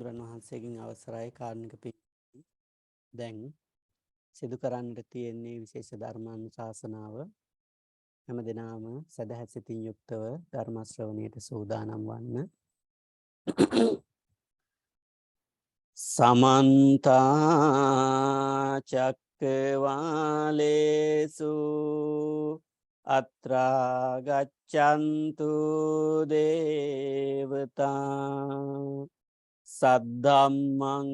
හාමුදුරන් වහන්සේගෙන් අවසරයි කාරණික පිළිතුරු. දැන් සිදු කරන්නට තියෙන්නේ විශේෂ ධර්මානුශාසනාව. හැම දිනම සදහැ සිතින් යුක්තව ධර්ම ශ්‍රවණයට සූදානම් වන්න. සමන්ත චක්කවාලේසු අත්‍රා ගච්ඡන්තු දේවතා සද්ධම්මං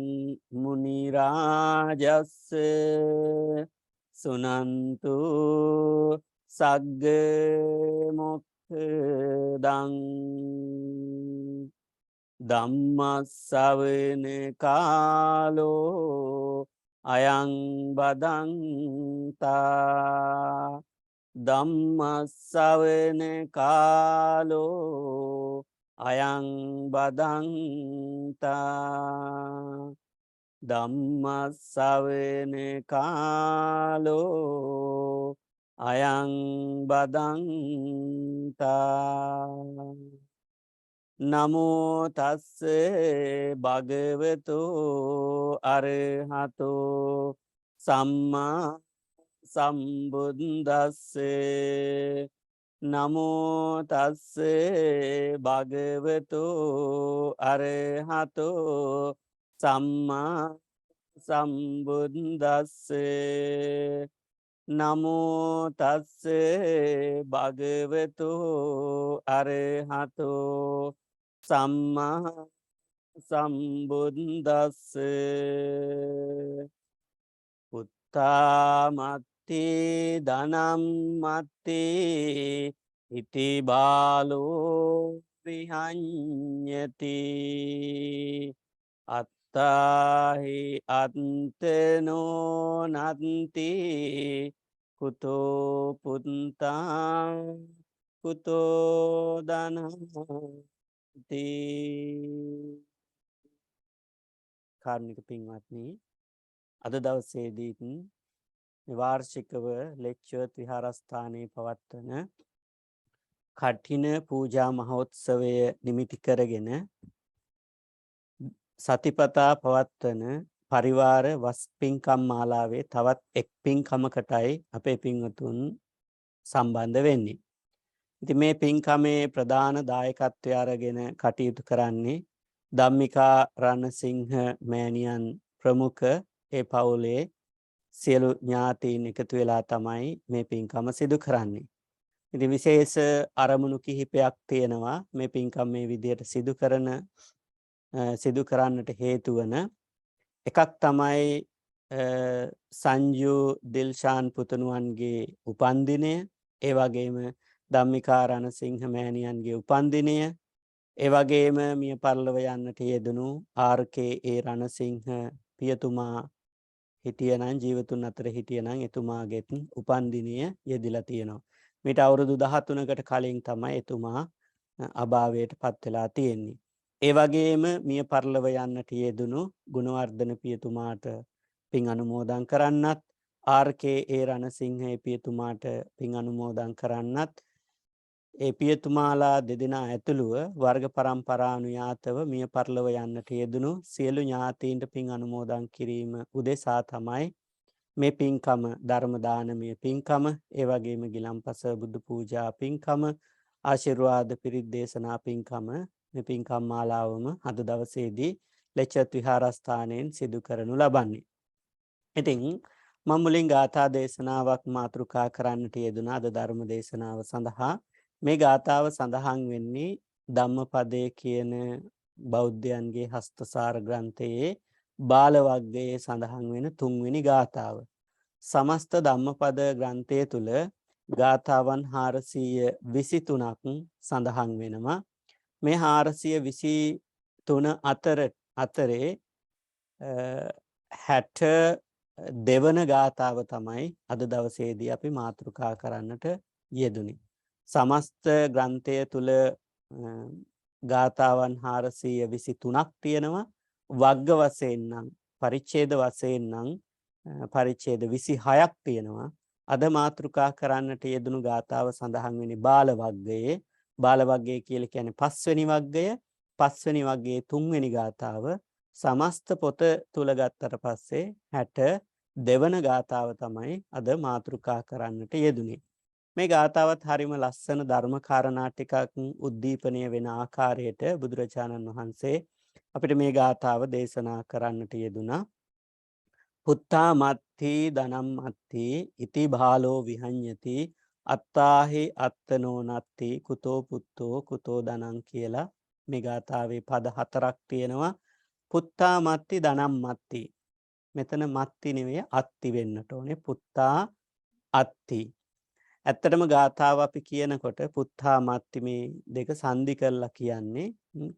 මුනි රාජස්ස සුනන්තු සග්ග මොක්ඛදං ධම්මස්සවන කාලෝ අයං බදන්තා ධම්මස්සවන කාලෝ අයං බදන්තා ධම්මස්සවන කාලෝ අයං බදන්තා නමෝ තස්ස භගවතු අරහතෝ සම්මා සම්බුද්දස්ස නමෝ තස්ස භගවතු අරහතෝ සම්මා සම්බුද්දස්ස නමෝ තස්ස භගවතු අරහතෝ සම්මා සම්බුද්දස්ස උත්තාමත්ති ධනම්මත්ති ඉති බාලෝ විහඤ්ඤති අත්තාහි අත්තනෝ නත්ති කුතෝ පුත්තා කුතෝ ධනති. කාර්මික පින්වත්නි, අද දවසේදීත් වාර්ෂිකව ලෙක්චර්ත් විහාරස්ථානයේ පවත්වන කඨින පූජා මහෝත්සවය නිමිති කරගෙන සතිපතා පවත්වන පරිවාර වස් පින්කම් මාලාවේ තවත් එක් පින්කමකටයි අපේ පින්වතුන් සම්බන්ධ වෙන්නේ. ඉතින් මේ පින්කමේ ප්‍රධාන දායකත්වය අරගෙන කටයුතු කරන්නේ ධම්මිකා රණසිංහ මෑණියන් ප්‍රමුඛ ඒ පවුලේ සියලු ඥාතීන් එකතු වෙලා තමයි මේ පින්කම සිදු කරන්නේ. ඉතින් විශේෂ අරමුණු කිහිපයක් තියෙනවා මේ පින්කම මේ විදිහට සිදු කරන්නට හේතු වන එකක් තමයි සංජු දිල්ෂාන් පුතණුවන්ගේ උපන්දිනය, ඒ වගේම ධම්මිකා රණසිංහ මෑණියන්ගේ උපන්දිනය, ඒ වගේම මිය පරලොව යන්නට යෙදුණු ආර්.කේ.ඒ. රණසිංහ පියතුමා හිටියනම් ජීවතුන් අතර හිටියනම් එතුමාගේ උපන්දිනය යෙදිලා තියෙනවා. මීට අවුරුදු 13කට කලින් තමයි එතුමා අභාවයට පත් වෙලා තියෙන්නේ. ඒ වගේම මිය පරලොව යන්නට යෙදුණු ගුණවර්ධන පියතුමාට පින් අනුමෝදන් කරන්නත්, ආර්.කේ.ඒ. රණසිංහ පියතුමාට පින් අනුමෝදන් කරන්නත්, ඒ පියතුමාලා දෙදෙනා ඇතුළුව වර්ග පරම්පරානුයාතව මිය පරලොව යන්නට යෙදුණු සියලු ඥාතීන්ට පින් අනුමෝදන් කිරීම උදෙසා තමයි මේ පින්කම, ධර්ම දානමය පින්කම, ඒ වගේම ගිලම්පස බුදු පූජා පින්කම, ආශිර්වාද පිරිත් දේශනා පින්කම, මේ පින්කම් මාලාවම අද දවසේදී ලෙක්චර්ත් විහාරස්ථානයෙන් සිදු කරනු ලබන්නේ. ඉතින් මම මුලින් ගාථා දේශනාවක් මාතෘකා කරන්නට යෙදුණා අද ධර්ම දේශනාව සඳහා. මේ ගාථාව සඳහන් වෙන්නේ ධම්මපදයේ කියන බෞද්ධයන්ගේ හස්තසාර ග්‍රන්ථයේ බාල වග්ගයේ සඳහන් වෙන 3 වෙනි ගාථාව. සමස්ත ධම්මපද ග්‍රන්ථය තුල ගාථාවන් 423ක් සඳහන් වෙනවා. මේ 423 අතරේ 62 වන ගාථාව තමයි අද දවසේදී අපි මාතෘකා කරන්නට යෙදුනේ. සමස්ත ග්‍රන්ථය තුල ගාථාවන් 423ක් තියෙනවා. වග්ග වශයෙන් නම්, පරිච්ඡේද වශයෙන් නම් පරිච්ඡේද 26ක් තියෙනවා. අද මාතෘකා කරන්නට යෙදුණු ගාථාව සඳහන් වෙන්නේ බාල වග්ගයේ. බාල වග්ගය කියලා කියන්නේ 5 වෙනි වග්ගය. 5 වෙනි වග්ගයේ 3 වෙනි ගාථාව සමස්ත පොත තුල ගත්තට පස්සේ 62 වන ගාථාව තමයි අද මාතෘකා කරන්නට යෙදුනේ. මේ ගාථාවත් හරිම ලස්සන ධර්ම කාරණා ටිකක් උද්දීපනය වෙන ආකාරයට බුදුරජාණන් වහන්සේ අපිට මේ ගාථාව දේශනා කරන්නට යෙදුනා. පුත්තා මත්ති ධනම් මත්ති ඉති බාලෝ විහඤ්ඤති අත්තාහි අත්තනෝ නත්ති කුතෝ පුත්තෝ කුතෝ ධනං කියලා මේ ගාථාවේ පද 4ක් තියෙනවා. පුත්තා මත්ති ධනම් මත්ති. මෙතන මත්ති නෙවෙයි අත්ති වෙන්නට ඕනේ. පුත්තා අත්ති. ඇත්තටම ගාථාව අපි කියනකොට පුත්තා මත්ති මේ දෙක සංදි කරලා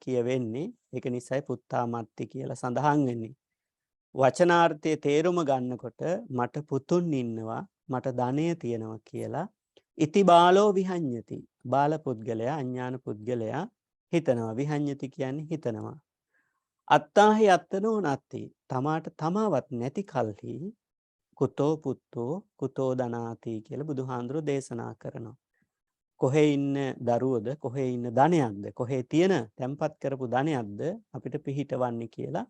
කියවෙන්නේ. ඒක නිසායි පුත්තා මත්ති කියලා සඳහන් වෙන්නේ. වචනාර්ථයේ තේරුම ගන්නකොට මට පුතුන් ඉන්නවා, මට ධනය තියෙනවා කියලා ඉති බාලෝ විහඤ්ඤති. බාල පුද්ගලයා, අඥාන පුද්ගලයා හිතනවා. විහඤ්ඤති කියන්නේ හිතනවා. අත්තාහි අත්තනෝ නත්ති. තමාට තමාවත් නැති කල්හි කුතෝ පුත්තෝ කුතෝ ධනාති කියලා බුදුහාඳුරෝ දේශනා කරනවා. කොහේ ඉන්න දරුවද, කොහේ ඉන්න ධනයක්ද, කොහේ තියෙන තැන්පත් කරපු ධනයක්ද අපිට පිහිටවන්නේ කියලා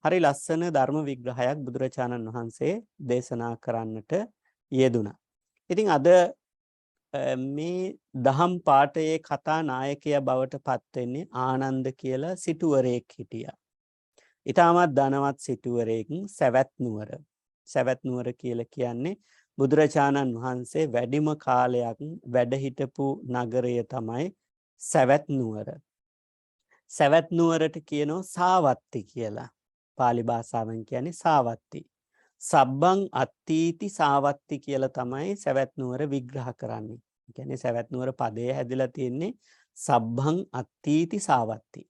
හරි ලස්සන ධර්ම විග්‍රහයක් බුදුරජාණන් වහන්සේ දේශනා කරන්නට යෙදුණා. ඉතින් අද මේ දහම් පාඨයේ කතා නායකයා බවට පත් වෙන්නේ ආනන්ද කියලා සිටුවරයෙක් හිටියා. ඊටමත් ධනවත් සිටුවරයෙක් සවැත් නුවර. සවැත් නුවර කියලා කියන්නේ බුදුරජාණන් වහන්සේ වැඩිම කාලයක් වැඩ හිටපු නගරය තමයි සවැත් නුවර. සවැත් නුවරට කියනවා සාවත්ති කියලා. පාලි භාෂාවෙන් කියන්නේ සාවත්ති. සබ්බං අත්ථීති සාවත්ති කියලා තමයි සවැත් නුවර විග්‍රහ කරන්නේ. ඒ කියන්නේ සවැත් නුවර පදේ හැදිලා තියෙන්නේ සබ්බං අත්ථීති සාවත්ති.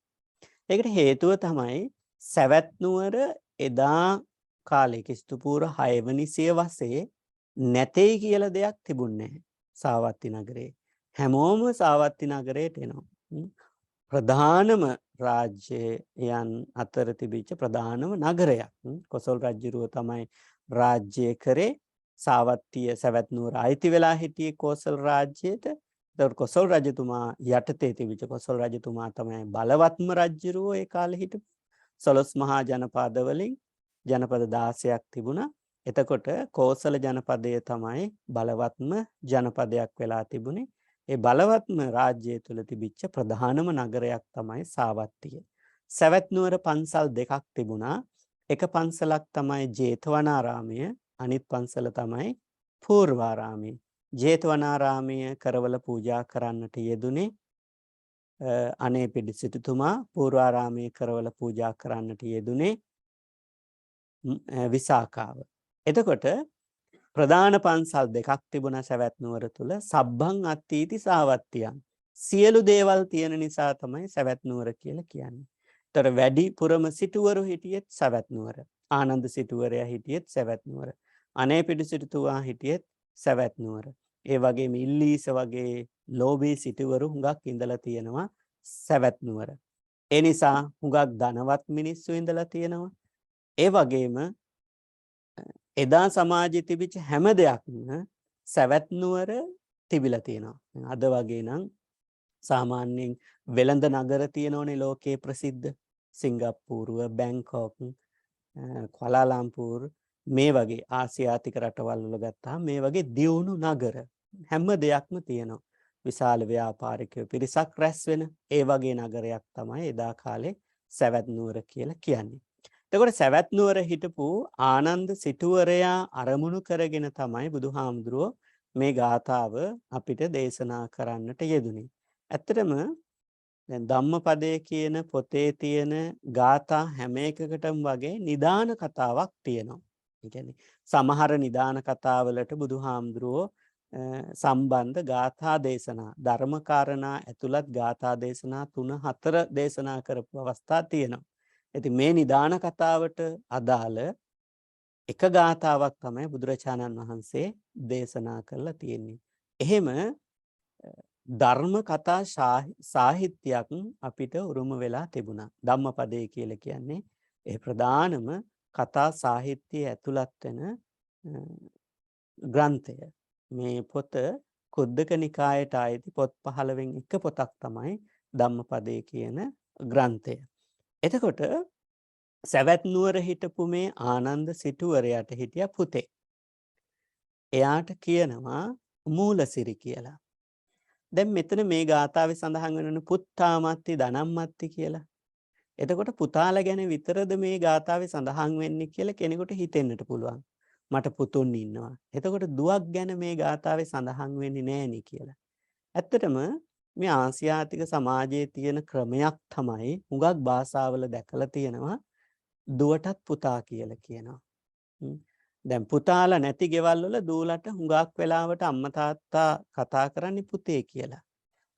ඒකට හේතුව තමයි සවැත් නුවර එදා කාලේ ක්‍රිස්තු පූර්ව 6 වෙනි සියවසේ නැtei කියලා දෙයක් තිබුණේ නැහැ. සාවත්ති නගරේ. හැමෝම සාවත්ති නගරයට එනවා. ප්‍රධානම රාජ්‍යයන් අතර තිබිච්ච ප්‍රධානම නගරයක්. කොසල් රජුරුව තමයි රාජ්‍ය කරේ. සාවත්තිය සවැත් නුවර අයිති වෙලා හිටියේ කොසල් රාජ්‍යයට. ඒතකොට කොසල් රජතුමා යටතේ තිබිච්ච කොසල් රජතුමා තමයි බලවත්ම රජුරුව ඒ කාලේ හිටපු. 11 මහා ජනපද වලින් ජනපද 16ක් තිබුණා. එතකොට කෝසල ජනපදය තමයි බලවත්ම ජනපදයක් වෙලා තිබුණේ. ඒ බලවත්ම රාජ්‍යය තුල තිබිච්ච ප්‍රධානම නගරයක් තමයි සාවත්තිය. සවැත් නුවර පන්සල් දෙකක් තිබුණා. එක පන්සලක් තමයි ජේතවනාරාමය, අනිත් පන්සල තමයි පූර්වාරාමය. ජේතවනාරාමය කරවල පූජා කරන්නට යෙදුනේ අනේ පිඩිසිටුතුමා, පූර්වාරාමයේ කරවල පූජා කරන්නට යෙදුනේ විසාකාව. එතකොට ප්‍රධාන පන්සල් දෙකක් තිබුණා සවැත් නුවර තුල. සබ්බං අත්ථීති සාවත්තියන්. සියලු දේවල් තියෙන නිසා තමයි සවැත් නුවර කියලා කියන්නේ. ඒතර වැඩිපුරම සිටුවරු හිටියෙත් සවැත් නුවර. ආනන්ද සිටුවරයා හිටියෙත් සවැත් නුවර. අනේ පිඩුසිටුතුමා හිටියෙත් සවැත් නුවර. ඒ වගේම ඉල්ලීස වගේ ලෝභී සිටුවරු හුඟක් ඉඳලා තියෙනවා සවැත් නුවර. ඒ නිසා හුඟක් ධනවත් මිනිස්සු ඉඳලා තියෙනවා. ඒ වගේම එදා සමාජයේ තිබිච්ච හැම දෙයක්ම සවැත් නුවර තිබිලා තියෙනවා. අද වගේ නම් සාමාන්‍යයෙන් වෙළඳ නගර තියෙනෝනේ ලෝකේ ප්‍රසිද්ධ. සිංගප්පූරුව, බැංකොක්, කුලාලම්පූර් මේ වගේ ආසියාතික රටවල් වල ගත්තාම මේ වගේ දියුණු නගර හැම දෙයක්ම තියෙනවා. විශාල ව්‍යාපාරිකයෝ පිරිසක් රැස් වෙන ඒ වගේ නගරයක් තමයි එදා කාලේ සවැත් නුවර කියලා කියන්නේ. එතකොට සවැත් නුවර හිටපු ආනන්ද සිටුවරයා අරමුණු කරගෙන තමයි බුදුහාමුදුරුවෝ මේ ගාථාව අපිට දේශනා කරන්නට යෙදුනේ. ඇත්තටම දැන් ධම්මපදයේ කියන පොතේ තියෙන ගාථා හැම එකකටම වගේ නිදාන කතාවක් තියෙනවා. ඒ කියන්නේ සමහර නිදාන කතාවලට බුදුහාමුදුරුවෝ සම්බන්ධ ගාථා දේශනා, ධර්මකාරණා ඇතුළත් ගාථා දේශනා 3-4 දේශනා කරපු අවස්ථා තියෙනවා. ඉතින් මේ නිදාන කතාවට අදාළ එක ගාථාවක් තමයි බුදුරජාණන් වහන්සේ දේශනා කරලා තියෙන්නේ. එහෙම ධර්ම කතා සාහිත්‍යයක් අපිට උරුම වෙලා තිබුණා. ධම්මපදයේ කියලා කියන්නේ ඒ ප්‍රධානම කතා සාහිත්‍යයේ ඇතුළත් වෙන ග්‍රන්ථය. මේ පොත කුද්දක නිකායට ආйти පොත් 15න් එක පොතක් තමයි ධම්මපදයේ කියන ග්‍රන්ථය. එතකොට සැවැත් නුවර හිටපු මේ ආනන්ද සිටුවරයාට හිටියා පුතේ. එයාට කියනවා මූලසිරි කියලා. දැන් මෙතන මේ ගාථාවේ සඳහන් වෙන පුත්තාමත්ති ධනම්මත්ති කියලා. එතකොට පුතාලා ගැන විතරද මේ ගාථාවේ සඳහන් වෙන්නේ කියලා කෙනෙකුට හිතෙන්නට පුළුවන්. මට පුතුන් ඉන්නවා. එතකොට දුවක් ගැන මේ ගාථාවේ සඳහන් වෙන්නේ නෑනේ කියලා. ඇත්තටම මේ ආසියාතික සමාජයේ තියෙන ක්‍රමයක් තමයි හුඟක් භාෂාවල දැකලා තියෙනවා දුවටත් පුතා කියලා කියනවා. දැන් පුතාලා නැති ගෙවල් වල දූලට හුඟක් වෙලාවට අම්මා තාත්තා කතා කරන්නේ පුතේ කියලා.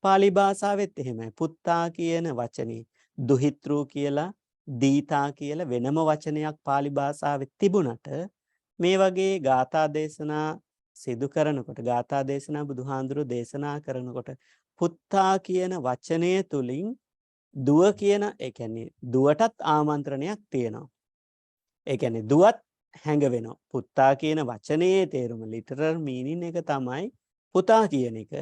පාලි භාෂාවෙත් එහෙමයි. පුත්තා කියන වචනේ දුහිතෘ කියලා දීතා කියලා වෙනම වචනයක් පාලි භාෂාවෙත් තිබුණට මේ වගේ ගාථා දේශනා සිදු කරනකොට ගාථා දේශනා බුදුහාඳුරෝ දේශනා කරනකොට පුත්තා කියන වචනය තුලින් දුව කියන ඒ කියන්නේ දුවටත් ආමන්ත්‍රණයක් තියෙනවා. ඒ කියන්නේ දුවත් හැඟවෙනවා. පුත්තා කියන වචනේ තේරුම ලිටරල් මීනින් එක තමයි පුතා කියන එක.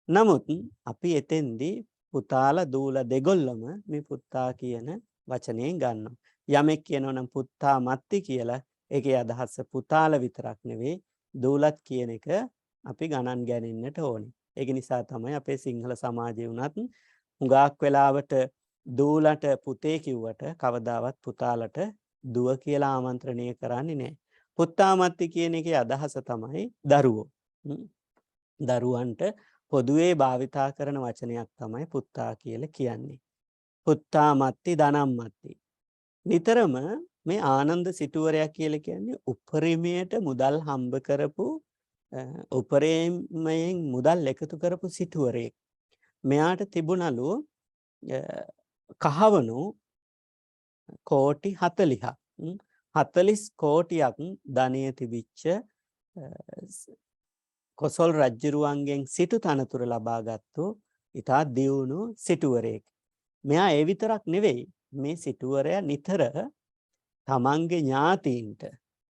නමුත් අපි එතෙන්දී පුතාලා දූලා දෙගොල්ලම මේ පුත්තා කියන වචනයෙන් ගන්නවා. යමෙක් කියනවා නම් පුත්තා මත්ති කියලා ඒකේ අදහස පුතාලා විතරක් නෙවෙයි දූලත් කියන එක අපි ගණන් ගන්නට ඕනේ. ඒක නිසා තමයි අපේ සිංහල සමාජයේ උනත් හුඟක් වෙලාවට දූලට පුතේ කිව්වට කවදාවත් පුතාලට දුව කියලා ආමන්ත්‍රණය කරන්නේ නැහැ. පුත්තාමත්ති කියන එකේ අදහස තමයි දරුවෝ. දරුවන්ට පොදුවේ භාවිතා කරන වචනයක් තමයි පුත්තා කියලා කියන්නේ. පුත්තාමත්ති ධනම්මත්ති. නිතරම මේ ආනන්ද සිටුවරයා කියලා කියන්නේ උපරිමයට මුදල් හම්බ කරපු උපරිමයෙන් මුදල් එකතු කරපු සිටුවරයෙක්. මෙයාට තිබුණලු කහවණු කෝටි 40ක් 40 කෝටියක් ධනය තිබිච්ච කොසල් රජුරුවන්ගෙන් සිටු තනතුර ලබාගත්තු ඉතා දියුණු සිටුවරයෙක්. මෙයා ඒ විතරක් නෙවෙයි මේ සිටුවරයා නිතර තමන්ගේ ඥාතීන්ට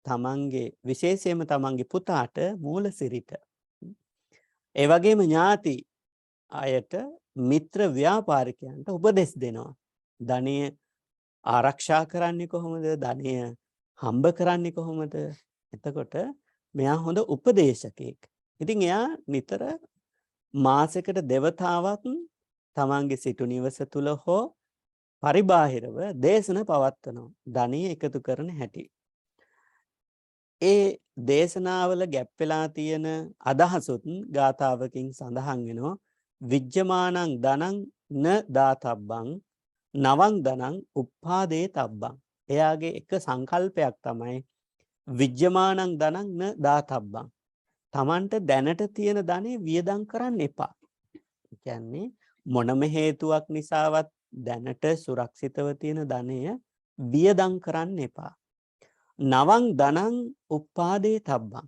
තමන්ගේ විශේෂයෙන්ම තමන්ගේ පුතාට මූලසිරිට ඒ වගේම ඥාති අයට මිත්‍ර ව්‍යාපාරිකයන්ට උපදෙස් දෙනවා. ධනය ආරක්ෂා කරන්නේ කොහොමද? ධනය හම්බ කරන්නේ කොහොමද? එතකොට මෙයා හොඳ උපදේශකයෙක්. ඉතින් එයා නිතර මාසෙකට දෙවතාවක් තමන්ගේ සිටු නිවස තුල හෝ පරිබාහිරව දේශන පවත්වනවා. ධනය එකතු කරන හැටි. ඒ දේශනාවල ගැප් වෙලා තියෙන අදහසුත් ගාථාවකින් සඳහන් වෙනවා. විජ්ජමානං ධනං න දාතබ්බං නවං ධනං උප්පාදේ තබ්බං. එයාගේ එක සංකල්පයක් තමයි විජ්ජමානං ධනං න දාතබ්බං. තමන්ට දැනට තියෙන ධනෙ වියදම් කරන්න එපා. කියන්නේ මොනම හේතුවක් නිසාවත් දැනට සුරක්ෂිතව තියෙන ධනය වියදම් කරන්න එපා. නවං ධනං උප්පාදේ තබ්බං.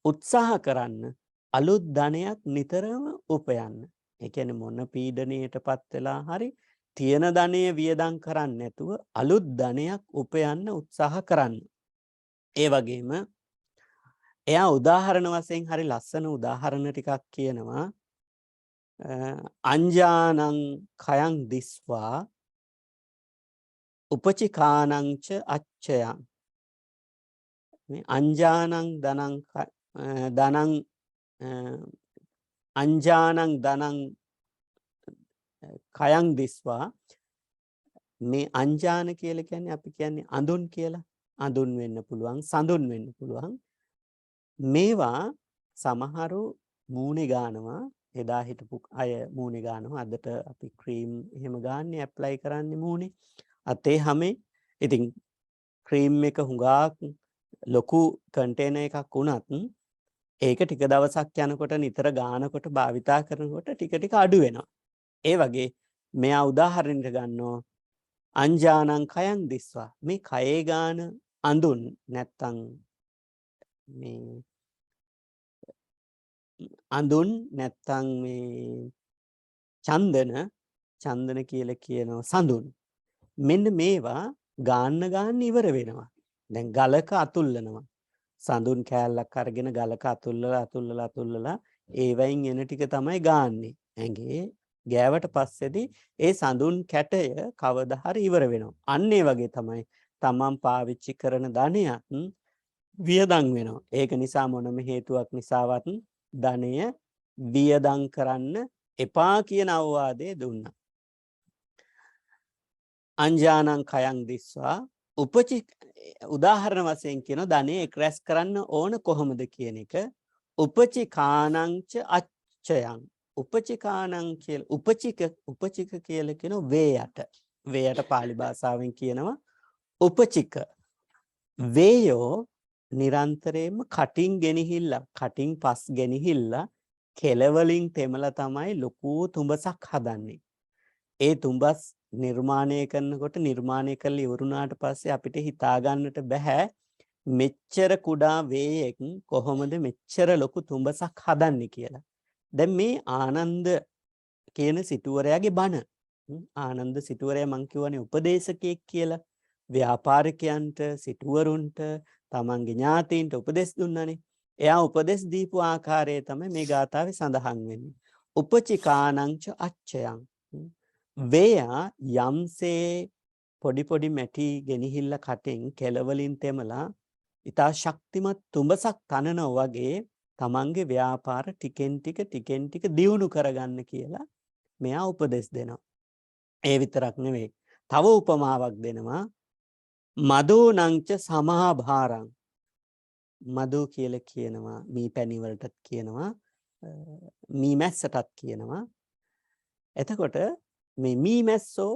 උත්සාහ කරන්න අලුත් ධනයක් නිතරම උපයන්න. ඒ කියන්නේ මොන පීඩණයටපත් වෙලා හරි තියෙන ධනය වියදම් කරන්න නැතුව අලුත් ධනයක් උපයන්න උත්සාහ කරන්න. ඒ වගේම එයා උදාහරණ වශයෙන් හරි ලස්සන උදාහරණ ටිකක් කියනවා. අංජානං khයං දිස්වා උපචිකානං ච අච්චයං. මේ අංජානං ධනං අංජානං ධනං khයං දිස්වා. මේ අංජාන කියලා කියන්නේ අපි කියන්නේ අඳුන් කියලා. අඳුන් වෙන්න පුළුවන්, සඳුන් වෙන්න පුළුවන්. මේවා සමහරු මූණේ ගානවා. එදා හිටපු අය මූණේ ගානවා. අදට අපි ක්‍රීම් එහෙම ගාන්නේ ඇප්ලයි කරන්නේ මූණේ. අතේ හැමේ. ඉතින් ක්‍රීම් එක හුඟක් ලොකු කන්ටේනර් එකක් වුණත් ඒක ටික දවසක් යනකොට නිතර ගානකොට භාවිතා කරනකොට ටික ටික අඩු වෙනවා. ඒ වගේ මෙයා උදාහරණයක් ගන්නවා අංජානං khයං දිස්වා. මේ කයේ ගාන අඳුන් නැත්තම් මේ අඳුන් නැත්තම් මේ චන්දන කියලා කියනවා සඳුන්. මෙන්න මේවා ගාන්න ඉවර වෙනවා. දැන් ගලක අතුල්ලනවා. සඳුන් කෑල්ලක් අරගෙන ගලක අතුල්ලලා ඒවයින් එන ටික තමයි ගාන්නේ. ඇඟේ ගෑවට පස්සේදී ඒ සඳුන් කැටය කවදා හරි ඉවර වෙනවා. අන්න ඒ වගේ තමයි තමන් පාවිච්චි කරන ධනයත් වියදම් වෙනවා. ඒක නිසා මොනම හේතුවක් නිසාවත් ධනය වියදම් කරන්න එපා කියන අවවාදය දුන්නා. අංජානං කයං දිස්වා උදාහරණ වශයෙන් කියන ධනෙ එක්රැස් කරන්න ඕන කොහොමද කියන එක උපචිකානංච අච්චයං උපචිකානං කියලා උපචික කියලා කියන වේයට පාලි භාෂාවෙන් කියනවා උපචික වේයෝ නිරන්තරයෙන්ම කටින් පස් ගෙනහිල්ලා කෙලවලින් තෙමලා තමයි ලොකු තුඹසක් හදන්නේ. ඒ තුඹස් නිර්මාණය කරනකොට නිර්මාණය කරලා ඉවරුණාට පස්සේ අපිට හිතා ගන්නට බෑ මෙච්චර කුඩා වේයෙක් කොහොමද මෙච්චර ලොකු තුඹසක් හදන්නේ කියලා. දැන් මේ ආනන්ද කියන සිටුවරයාගේ බණ. ආනන්ද සිටුවරයා මං කියවනේ උපදේශකයෙක් කියලා. ව්‍යාපාරිකයන්ට සිටුවරුන්ට තමන්ගේ ඥාතීන්ට උපදෙස් දුන්නානේ. එයා උපදෙස් දීපු ආකාරය තමයි මේ ගාථාවේ සඳහන් වෙන්නේ. උපචිකානංච අච්චයං වේයා යම්සේ පොඩි මැටි ගෙනහිල්ල කටෙන් කෙලවලින් තෙමලා ඉතා ශක්තිමත් තුඹසක් තනනවා වගේ තමන්ගේ ව්‍යාපාර ටිකෙන් ටික දියුණු කරගන්න කියලා මෙයා උපදෙස් දෙනවා. ඒ විතරක් නෙවෙයි. තව උපමාවක් දෙනවා. මදෝනංච සමාභාරං මදෝ කියලා කියනවා මී පැණි වලටත් කියනවා මී මැස්සටත් කියනවා. එතකොට මේ මී මැස්සෝ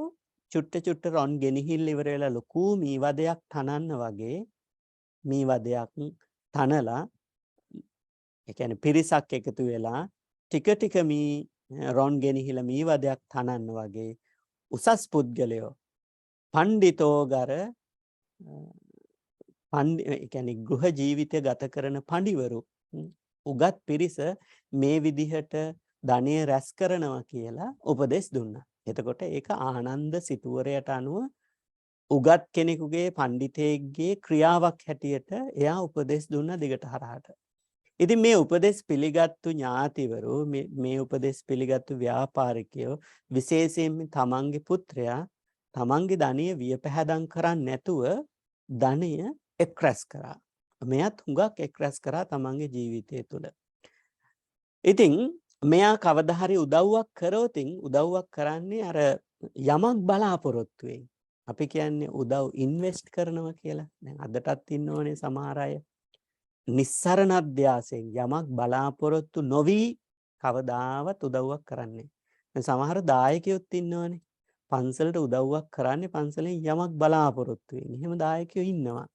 චුට්ට රොන් ගෙනහිල්ල ඉවර වෙලා ලොකු මී වදයක් තනන්න වගේ මී වදයක් තනලා ඒ කියන්නේ පිරිසක් එකතු වෙලා ටික මී රොන් ගෙනහිල්ලා මී වදයක් තනන්න වගේ උසස් පුද්ගලයෝ පණ්ඩිතෝගර ඒ කියන්නේ ගෘහ ජීවිතය ගත කරන පඬිවරු උගත් පිරිස මේ විදිහට ධනය රැස් කරනවා කියලා උපදෙස් දුන්නා. එතකොට ඒක ආනන්ද සිටුවරයට අනුව උගත් කෙනෙකුගේ පඬිතෙක්ගේ ක්‍රියාවක් හැටියට එයා උපදෙස් දුන්න දිගට හරහට. ඉතින් මේ උපදෙස් පිළිගත්තු ඥාතිවරු මේ උපදෙස් පිළිගත්තු ව්‍යාපාරිකයෝ විශේෂයෙන් තමන්ගේ පුත්‍රයා තමන්ගේ ධනය වියපැහැදම් කරන්නේ නැතුව ධනය එක්රැස් කරා. මෙයත් හුඟක් එක්රැස් කරා තමන්ගේ ජීවිතය තුළ. ඉතින් මෙයා කවදා හරි උදව්වක් කරොතින් උදව්වක් කරන්නේ අර යමක් බලාපොරොත්තුවෙන්. අපි කියන්නේ උදව් ඉන්වෙස්ට් කරනවා කියලා. දැන් අදටත් ඉන්නවනේ සමහර අය නිස්සරණ අධ්‍යාසයෙන් යමක් බලාපොරොත්තු නොවි කවදාවත් උදව්වක් කරන්නේ. දැන් සමහර දායකයොත් ඉන්නවනේ පන්සලට උදව්වක් කරන්නේ පන්සලෙන් යමක් බලාපොරොත්තු වෙන්නේ. එහෙම දායකයෝ ඉන්නවා.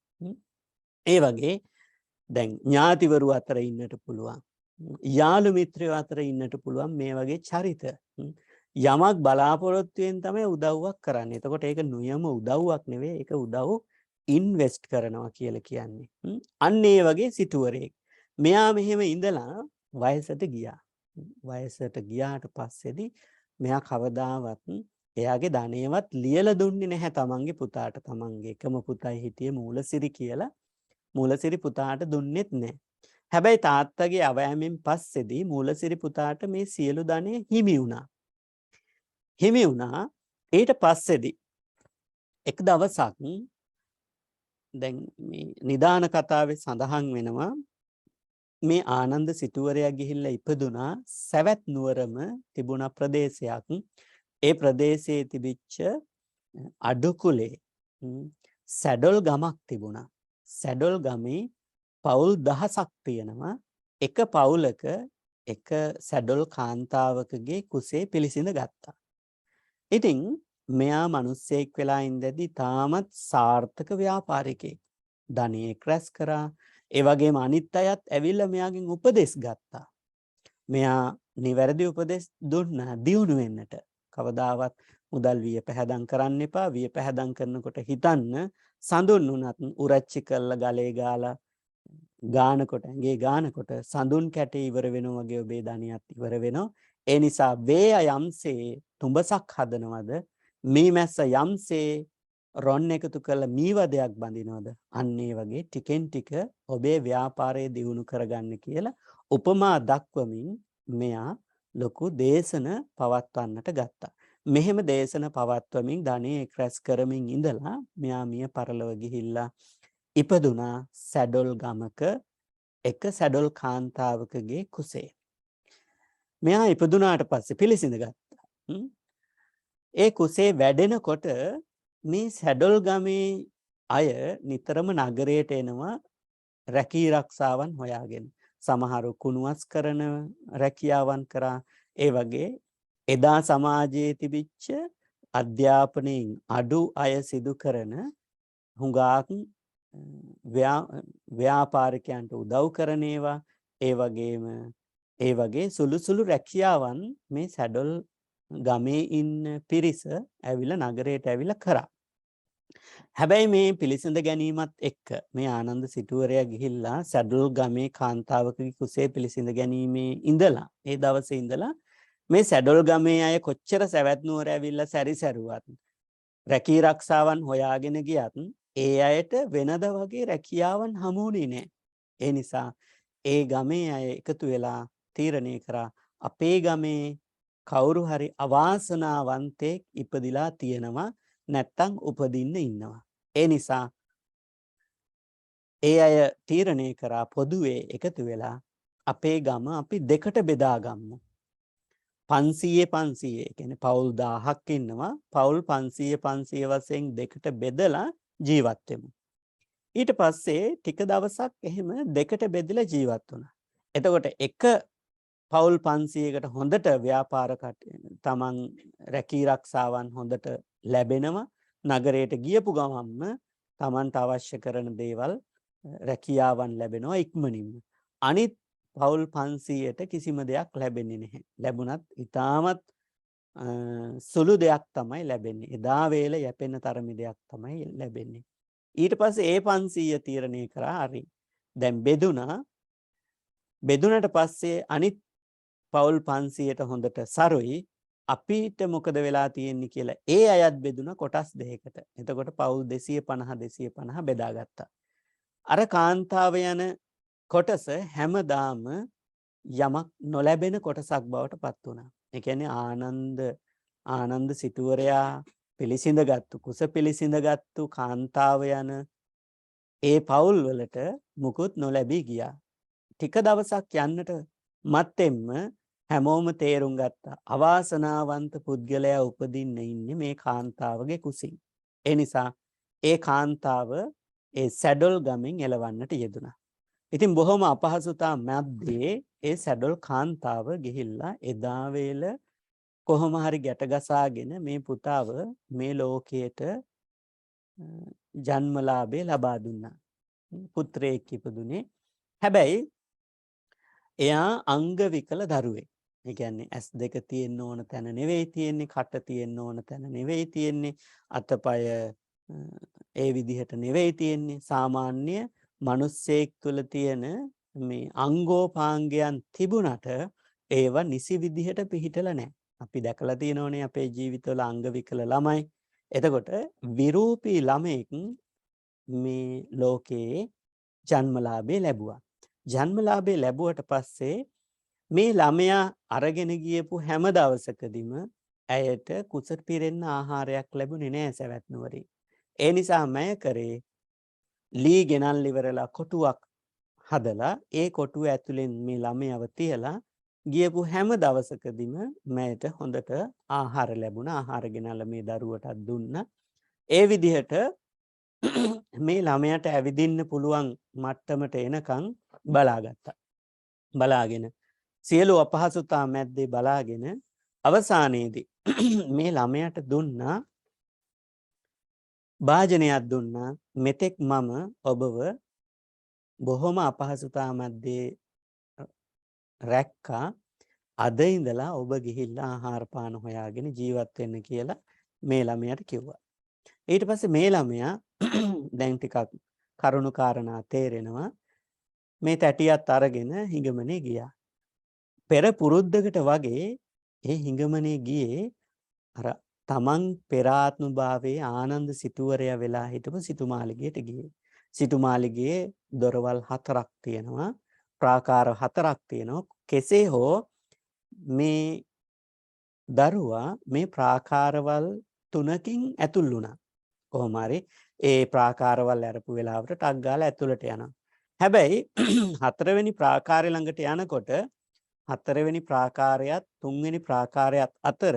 ඒ වගේ දැන් ඥාතිවරු අතර ඉන්නට පුළුවන්. යාළු මිත්‍රයෝ අතර ඉන්නට පුළුවන් මේ වගේ චරිත. යමක් බලාපොරොත්තුවෙන් තමයි උදව්වක් කරන්නේ. එතකොට ඒක නියම උදව්වක් නෙවෙයි. ඒක උදව් ඉන්වෙස්ට් කරනවා කියලා කියන්නේ. අන්න ඒ වගේ සිටුවරයෙක්. මෙයා මෙහෙම ඉඳලා වයසට ගියා. වයසට ගියාට පස්සේදී මෙයා කවදාවත් එයාගේ ධනයවත් ලියලා දුන්නේ නැහැ තමන්ගේ පුතාට. තමන්ගේ එකම පුතයි හිටියේ මූලසිරි කියලා. මූලසිරි පුතාට දුන්නෙත් නැහැ. හැබැයි තාත්තගේ අවෑමෙන් පස්සේදී මූලසිරි පුතාට මේ සියලු ධනය හිමි වුණා. ඊට පස්සේදී එක් දවසක් දැන් මේ නිදාන කතාවේ සඳහන් වෙනවා මේ ආනන්ද සිටුවරයා ගිහිල්ලා ඉපදුනා සවැත් නුවරම තිබුණ ප්‍රදේශයක්. ඒ ප්‍රදේශයේ තිබිච්ච අඩුකුලේ සැඩොල් ගමක් තිබුණා. සැඩොල් ගමේ පවුල් 10ක් තියෙනවා. එක පවුලක එක සැඩොල් කාන්තාවකගේ කුසේ පිළිසිඳ ගත්තා. ඉතින් මෙයා මිනිස්සෙක් වෙලා ඉඳදී තාමත් සාර්ථක ව්‍යාපාරිකයෙක්. ධනෙ ක්‍රැස් කරා. ඒ වගේම අනිත් අයත් ඇවිල්ලා මෙයාගෙන් උපදෙස් ගත්තා. මෙයා නිවැරදි උපදෙස් දුන්නා දියුණු වෙන්නට. කවදාවත් මුදල් වියපැහැදම් කරන්න එපා. වියපැහැදම් කරනකොට හිතන්න සඳුන් උනත් උරච්චි කරලා ගලේ ගාලා ගානකොට ඇඟේ ගානකොට සඳුන් කැටේ ඉවර වෙනවා වගේ ඔබේ ධනියත් ඉවර වෙනවා. ඒ නිසා වේය යම්සේ තුඹසක් හදනවද මේ මැස්ස යම්සේ රොන් එකතු කරලා මීවදයක් බඳිනවද අන්න ඒ වගේ ටිකෙන් ටික ඔබේ ව්‍යාපාරය දියුණු කරගන්න කියලා උපමා දක්වමින් මෙයා ලොකු දේශන පවත්වන්නට ගත්තා. මෙහෙම දේශන පවත්වමින් ධනෙ රැස් කරමින් ඉඳලා මෙයා මිය පරලොව ගිහිල්ලා ඉපදුනා සැඩොල් ගමක එක සැඩොල් කාන්තාවකගේ කුසේ. මෙයා ඉපදුනාට පස්සේ පිළිසිඳ ගත්තා. ඒ කුසේ වැඩෙනකොට මේ සැඩොල් ගමේ අය නිතරම නගරයට එනවා රැකී රක්ෂාවන් හොයාගෙන. සමහරු කුණුවස් කරන රැකියාවන් කරා. ඒ වගේ එදා සමාජයේ තිබිච්ච අධ්‍යාපනයෙන් අඩු අය සිදු කරන හුඟක් ව්‍යාපාරිකයන්ට උදව් කරන ඒවා, ඒ වගේම ඒ වගේ සුළු සුළු රැකියාවන් මේ සැඩොල් ගමේ ඉන්න පිරිස ඇවිල්ලා නගරයට ඇවිල්ලා කරා. හැබැයි මේ පිළිසඳ ගැනීමත් එක්ක මේ ආනන්ද සිටුවරයා ගිහිල්ලා සැඩොල් ගමේ කාන්තාවකගේ කුසේ පිළිසඳ ගැනීමේ ඉඳලා ඒ දවසේ ඉඳලා මේ සැඩොල් ගමේ අය කොච්චර සැවැත් නුවර ඇවිල්ලා සැරිසරුවත් රැකී රක්ෂාවන් හොයාගෙන ගියත් ඒ අයට වෙනද වගේ රැකියාවන් හමුුනේ නැහැ. ඒ නිසා ඒ ගමේ අය එකතු වෙලා තීරණය කරා අපේ ගමේ කවුරු හරි අවාසනාවන්තයෙක් ඉපදිලා තියෙනවා නැත්තම් උපදින්න ඉන්නවා. ඒ නිසා ඒ අය තීරණය කරා පොදුවේ එකතු වෙලා අපේ ගම අපි දෙකට බෙදා ගමු. 500 කියන්නේ පවුල් 1000ක් ඉන්නවා. පවුල් 500 වශයෙන් දෙකට බෙදලා ජීවත් වෙමු. ඊට පස්සේ ටික දවසක් එහෙම දෙකට බෙදලා ජීවත් වුණා. එතකොට එක පවුල් 500කට හොඳට ව්‍යාපාර තමන් රැකී රක්ෂාවන් හොඳට ලැබෙනවා. නගරයට ගියපු ගමන්ම තමන්ට අවශ්‍ය කරන දේවල් රැකියාවන් ලැබෙනවා ඉක්මනින්ම. අනිත් පවුල් 500ට කිසිම දෙයක් ලැබෙන්නේ නැහැ. ලැබුණත් ඉතාමත් සුළු දෙයක් තමයි ලැබෙන්නේ. එදා වේල යැපෙන තරමේ දෙයක් තමයි ලැබෙන්නේ. ඊට පස්සේ ඒ 500 තීරණය කරා හරි. දැන් බෙදුණා. බෙදුනට පස්සේ අනිත් පවුල් 500ට හොඳට සරුයි අපිට මොකද වෙලා තියෙන්නේ කියලා ඒ අයත් බෙදුන කොටස් දෙකකට. එතකොට පවුල් 250 බෙදාගත්තා. අර කාන්තාව යන කොටස හැමදාම යමක් නොලැබෙන කොටසක් බවට පත් වුණා. ඒ කියන්නේ ආනන්ද සිටුවරයා පිළිසිඳගත්තු කුස පිළිසිඳගත්තු කාන්තාව යන ඒ පවුල් වලට මුකුත් නොලැබී ගියා. ටික දවසක් යන්නට මත්තෙන්ම හැමෝම තේරුම් ගත්තා අවාසනාවන්ත පුද්ගලයා උපදින්න ඉන්නේ මේ කාන්තාවගේ කුසින්. ඒ නිසා ඒ කාන්තාව ඒ සැඩොල් ගමෙන් එලවන්නට යෙදුණා. ඉතින් බොහොම අපහසුතා මැද්දේ ඒ සැඩොල් කාන්තාව ගිහිල්ලා එදා වේල කොහොම හරි ගැටගසාගෙන මේ පුතාව මේ ලෝකයට ජන්මලාභය ලබා දුන්නා. පුත්‍රයෙක් ඉපදුනේ. හැබැයි එයා අංග විකල දරුවෙක්. ඒ කියන්නේ ඇස් දෙක තියෙන්න ඕන තැන නෙවෙයි තියෙන්නේ, කට තියෙන්න ඕන තැන නෙවෙයි තියෙන්නේ, අතපය ඒ විදිහට නෙවෙයි තියෙන්නේ. සාමාන්‍ය මිනිස්සෙක් තුළ තියෙන මේ අංගෝපාංගයන් තිබුණට ඒවා නිසි විදිහට පිහිටලා නැහැ. අපි දැකලා තියෙනෝනේ අපේ ජීවිතවල අංග විකල ළමයි. එතකොට විරූපී ළමෙක් මේ ලෝකයේ ජන්මලාභය ලැබුවා. ජන්මලාභය ලැබුවට පස්සේ මේ ළමයා අරගෙන ගියපු හැම දවසකදීම ඇයට කුස පිරෙන්න ආහාරයක් ලැබුණේ නැහැ සවැත් නුවරේ. ඒ නිසා මම කරේ ලී ගෙනල් ඉවරලා කොටුවක් හදලා ඒ කොටුව ඇතුලෙන් මේ ළමයව තියලා ගියපු හැම දවසකදීම මෑට හොඳට ආහාර ලැබුණා. ආහාර ගෙනල්ලා මේ දරුවටත් දුන්නා. ඒ විදිහට මේ ළමයාට ඇවිදින්න පුළුවන් මට්ටමට එනකන් බලාගත්තා. බලාගෙන සියලු අපහසුතා මැද්දේ බලාගෙන අවසානයේදී මේ ළමයාට දුන්නා භාජනයක් දුන්නා. මෙතෙක් මම ඔබව බොහොම අපහසුතා මැද්දේ රැක්කා. අද ඉඳලා ඔබ ගිහිල්ලා ආහාර පාන හොයාගෙන ජීවත් වෙන්න කියලා මේ ළමයාට කිව්වා. ඊට පස්සේ මේ ළමයා දැන් ටිකක් කරුණු කාරණා තේරෙනවා. මේ තැටියත් අරගෙන හිඟමනේ ගියා. පෙර පුරුද්දකට වගේ ඒ හිඟමනේ ගියේ අර තමන් පෙර ආත්ම භාවයේ ආනන්ද සිටුවරයා වෙලා හිටපු සිටුමාලිගයට ගියේ. සිටුමාලිගයේ දොරවල් 4ක් තියෙනවා. ප්‍රාකාර 4ක් තියෙනවා. කෙසේ හෝ මේ දරුවා මේ ප්‍රාකාරවල් 3කින් ඇතුල් වුණා. කොහොම හරි ඒ ප්‍රාකාරවල් අරපු වෙලාවට ටක් ගාලා ඇතුළට යනවා. හැබැයි හතරවෙනි ප්‍රාකාරය ළඟට යනකොට හතරවෙනි ප්‍රාකාරයත් තුන්වෙනි ප්‍රාකාරයත් අතර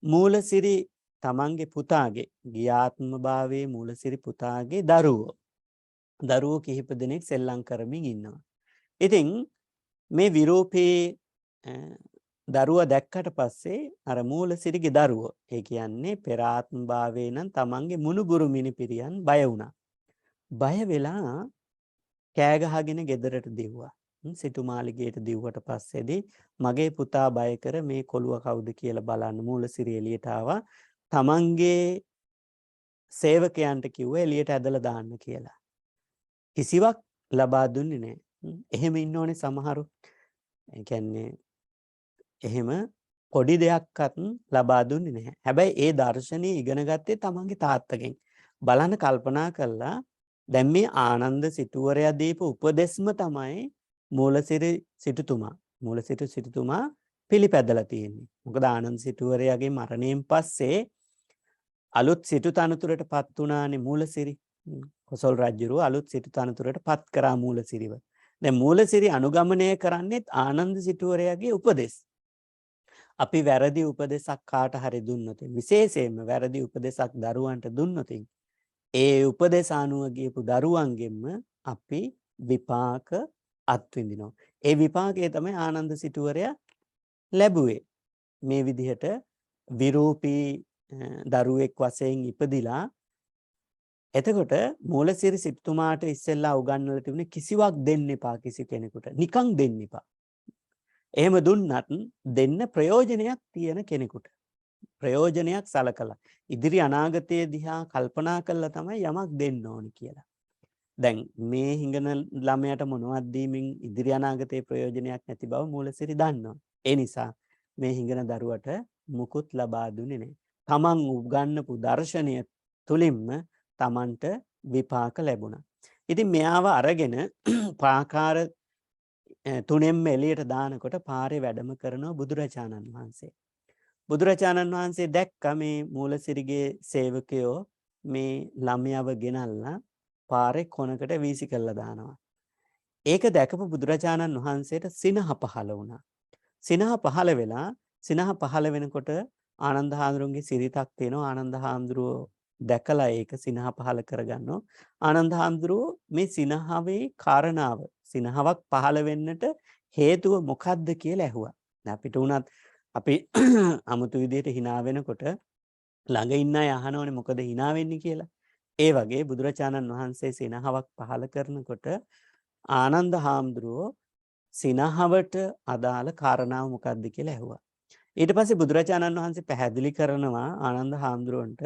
මූලසිරි තමන්ගේ පුතාගේ ගියාත්ම භාවයේ මූලසිරි පුතාගේ දරුවෝ කිහිප දෙනෙක් සෙල්ලම් කරමින් ඉන්නවා. ඉතින් මේ විරූපී දරුවා දැක්කට පස්සේ අර මූලසිරිගේ දරුවෝ ඒ කියන්නේ පෙර ආත්ම භාවයේ නම් තමන්ගේ මුණුබුරු මිනිපිරියන් බය වුණා. බය වෙලා කෑ ගහගෙන ගෙදරට දිව්වා. සිටුමාලිගයට දිව්වට පස්සේදී මගේ පුතා බය කර මේ කොළුව කවුද කියලා බලන්න මූලසිරිය එළියට ආවා. තමන්ගේ සේවකයන්ට කිව්වා එළියට ඇදලා දාන්න කියලා. කිසිවක් ලබා දුන්නේ නැහැ. එහෙම ඉන්න ඕනේ සමහරු. ඒ කියන්නේ එහෙම පොඩි දෙයක්වත් ලබා දුන්නේ නැහැ. හැබැයි ඒ දර්ශනීය ඉගෙන ගත්තේ තමන්ගේ තාත්තගෙන්. බලන්න කල්පනා කළා දැන් මේ ආනන්ද සිටුවරයා දීපු උපදෙස්ම තමයි මූලසිරි සිටුතුමා පිළිපැදලා තියෙන්නේ. මොකද ආනන්ද සිටුවරයාගේ මරණයෙන් පස්සේ අලුත් සිටු තනතුරටපත් වුණානේ මූලසිරි. කොසල් රජුරුව අලුත් සිටු තනතුරටපත් කරා මූලසිරිව. දැන් මූලසිරි අනුගමනය කරන්නේත් ආනන්ද සිටුවරයාගේ උපදෙස්. අපි වැරදි උපදෙසක් කාට හරි දුන්නොත් විශේෂයෙන්ම වැරදි උපදෙසක් දරුවන්ට දුන්නොත් ඒ උපදේශ අනුව ගියපු දරුවන්ගෙන්ම අපි විපාක අත්විඳිනවා. ඒ විපාකය තමයි ආනන්ද සිටුවරයා ලැබුවේ. මේ විදිහට විරූපී දරුවෙක් වශයෙන් ඉපදිලා එතකොට මූලසිරි සිටුමාට ඉස්සෙල්ලා උගන්වලා තිබුණේ කිසිවක් දෙන්න එපා කිසි කෙනෙකුට. නිකන් දෙන්න එපා. එහෙම දුන්නත් දෙන්න ප්‍රයෝජනයක් තියෙන කෙනෙකුට. ප්‍රයෝජනයක් සලකලා ඉදිරි අනාගතයේ දිහා කල්පනා කරලා තමයි යමක් දෙන්න ඕනි කියලා. දැන් මේ හිඟන ළමයට මොනවද දීමින් ඉදිරි අනාගතයේ ප්‍රයෝජනයක් නැති බව මූලසිරි දන්නවා. ඒ නිසා මේ හිඟන දරුවට මුකුත් ලබා දුන්නේ නැහැ. තමන් උගන්වපු දර්ශනය තුලින්ම තමන්ට විපාක ලැබුණා. ඉතින් මෙයාව අරගෙන ප්‍රාකාර තුනෙන්ම එළියට දානකොට පාරේ වැඩම කරන බුදුරජාණන් වහන්සේ. බුදුරජාණන් වහන්සේ දැක්ක මේ මූලසිරිගේ සේවකයෝ මේ ළමයාව ගෙනල්ලා පාරේ කොනකට වීසි කළා දානවා. ඒක දැකපු බුදුරජාණන් වහන්සේට සිනහ පහළ වුණා. සිනහ පහළ වෙලා සිනහ පහළ වෙනකොට ආනන්ද හාමුදුරුවන්ගේ සිරිතක් තියෙනවා. ආනන්ද හාමුදුරුවෝ දැකලා ඒක සිනහ පහළ කරගන්නවා. ආනන්ද හාමුදුරුවෝ මේ සිනහවේ කාරණාව සිනහවක් පහළ වෙන්නට හේතුව මොකක්ද කියලා ඇහුවා. අපිට උනත් අපි අමුතු විදිහට hina වෙනකොට ළඟ ඉන්න අය අහනවනේ මොකද hina වෙන්නේ කියලා. ඒ වගේ බුදුරජාණන් වහන්සේ සිනහවක් පහළ කරනකොට ආනන්ද හාමුදුරුවෝ සිනහවට අදාළ කාරණාව මොකක්ද කියලා ඇහුවා. ඊට පස්සේ බුදුරජාණන් වහන්සේ පැහැදිලි කරනවා ආනන්ද හාමුදුරුවන්ට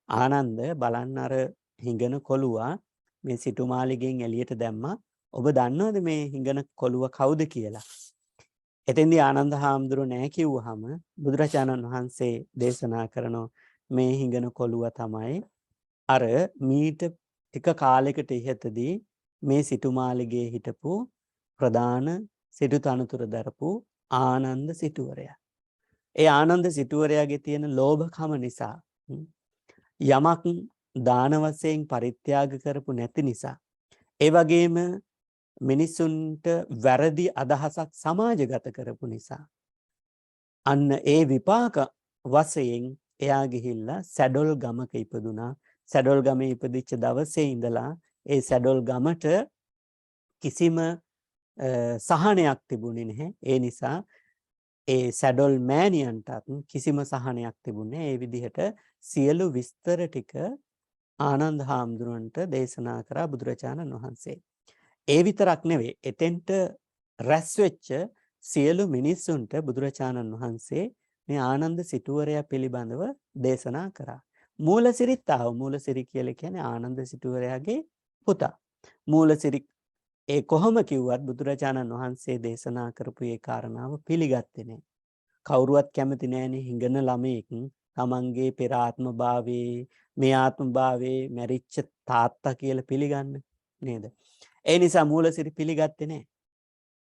ආනන්ද බලන්න අර හිඟන කොළුවා මේ සිටුමාලිගෙන් එළියට දැම්මා. ඔබ දන්නවද මේ හිඟන කොළුව කවුද කියලා? එතෙන්දී ආනන්ද හාමුදුරුවෝ නෑ කිව්වහම බුදුරජාණන් වහන්සේ දේශනා කරනවා මේ හිඟන කොළුව තමයි අර මීට ටික කාලයකට ඉහතදී මේ සිටුමාලිගේ හිටපු ප්‍රධාන සිටු තනතුර දරපු ආනන්ද සිටුවරයා. ඒ ආනන්ද සිටුවරයාගේ තියෙන ලෝභකම නිසා යමක් දාන වශයෙන් පරිත්‍යාග කරපු නැති නිසා ඒ වගේම මිනිසුන්ට වැරදි අදහසක් සමාජගත කරපු නිසා අන්න ඒ විපාක වශයෙන් එයා ගිහිල්ලා සැඩොල් ගමක ඉපදුනා. සැඩොල් ගමේ ඉපදිච්ච දවසේ ඉඳලා ඒ සැඩොල් ගමට කිසිම සහනයක් තිබුණේ නැහැ. ඒ නිසා ඒ සැඩොල් මෑණියන්ටත් කිසිම සහනයක් තිබුණේ. ඒ විදිහට සියලු විස්තර ටික ආනන්ද හාමුදුරන්ට දේශනා කරා බුදුරජාණන් වහන්සේ. ඒ විතරක් නෙවෙයි එතෙන්ට රැස් වෙච්ච සියලු මිනිස්සුන්ට බුදුරජාණන් වහන්සේ මේ ආනන්ද සිටුවරයා පිළිබඳව දේශනා කරා. මූලසිරිත් ආව. මූලසිරි කියලා කියන්නේ ආනන්ද සිටුවරයාගේ පුතා. මූලසිරි ඒ කොහොම කිව්වත් බුදුරජාණන් වහන්සේ දේශනා කරපු ඒ කාරණාව පිළිගත්තේ නැහැ. කවුරුවත් කැමති නැහැනේ හිඟන ළමයෙක් තමන්ගේ පෙර ආත්ම භාවයේ මේ ආත්ම භාවයේ මැරිච්ච තාත්තා කියලා පිළිගන්න නේද? ඒ නිසා මූලසිරි පිළිගත්තේ නැහැ.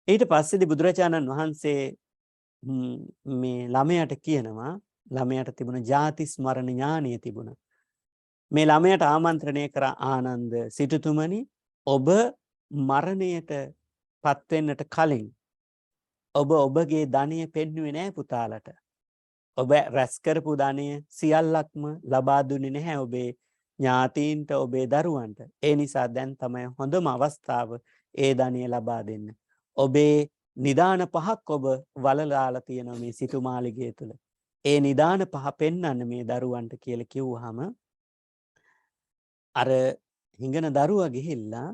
ඊට පස්සේදී බුදුරජාණන් වහන්සේ මේ ළමයාට කියනවා ළමයාට තිබුණ ජාති ස්මරණ ඥානය තිබුණා. මේ ළමයාට ආමන්ත්‍රණය කර ආනන්ද සිටුතුමනි ඔබ මරණයට පත් වෙන්නට කලින් ඔබ ඔබගේ ධනය පෙන්නුවේ නැහැ පුතාලට. ඔබ රැස් කරපු ධනය සියල්ලක්ම ලබා දුන්නේ නැහැ ඔබේ ඥාතීන්ට ඔබේ දරුවන්ට. ඒ නිසා දැන් තමයි හොඳම අවස්ථාව ඒ ධනය ලබා දෙන්න. ඔබේ නිදාන පහක් ඔබ වලලාලා තියෙනවා මේ සිටුමාලිගය තුල. ඒ නිදාන පහ පෙන්වන්න මේ දරුවන්ට කියලා කිව්වහම අර හිඟන දරුවා ගිහිල්ලා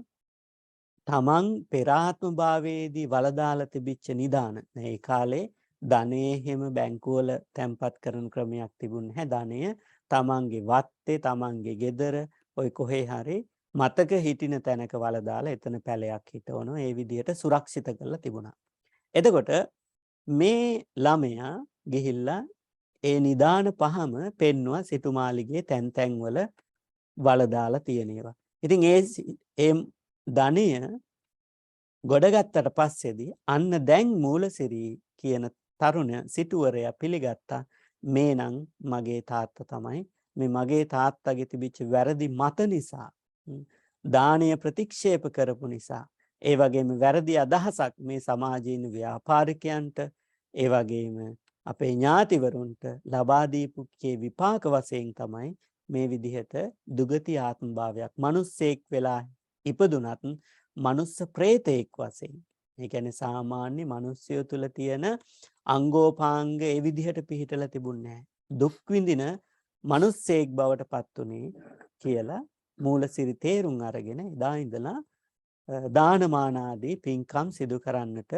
තමන් පෙර ආත්ම භාවයේදී වලදාලා තිබිච්ච නිදාන මේ කාලේ ධනෙ හැම බැංකුවල තැන්පත් කරන ක්‍රමයක් තිබුණේ නැහැ. ධනය තමන්ගේ වත්තේ තමන්ගේ ගෙදර ඔය කොහේ හරි මතක හිටින තැනක වලදාලා එතන පැලයක් හිටවනවා. ඒ විදිහට සුරක්ෂිත කරලා තිබුණා. එතකොට මේ ළමයා ගිහිල්ලා ඒ නිදාන පහම පෙන්නවා සිටුමාලිගේ තැන් තැන් වල වලදාලා තියෙන ඒවා. ඉතින් ඒ ධනය ගොඩගත්තට පස්සේදී අන්න දැන් මූලසිරී කියන තරුණ සිටුවරයා පිළිගත්තා මේ නම් මගේ තාත්තා තමයි. මේ මගේ තාත්තගේ තිබිච්ච වැරදි මත නිසා දානීය ප්‍රතික්ෂේප කරපු නිසා ඒ වගේම වැරදි අදහසක් මේ සමාජයේ ඉන්න ව්‍යාපාරිකයන්ට ඒ වගේම අපේ ඥාතිවරුන්ට ලබා දීපු විපාක වශයෙන් තමයි මේ විදිහට දුගති ආත්ම භාවයක් මිනිස්සෙක් වෙලා ඉපදුනත් මනුස්ස ප්‍රේතෙක් වශයෙන් ඒ කියන්නේ සාමාන්‍ය මිනිස්සුය තුල තියෙන අංගෝපාංග ඒ විදිහට පිහිටලා තිබුණේ නැහැ. දුක් විඳින මිනිස්සෙක් බවට පත් උනේ කියලා මූලසිරි තේරුම් අරගෙන එදා ඉඳලා දානමාන ආදී පින්කම් සිදු කරන්නට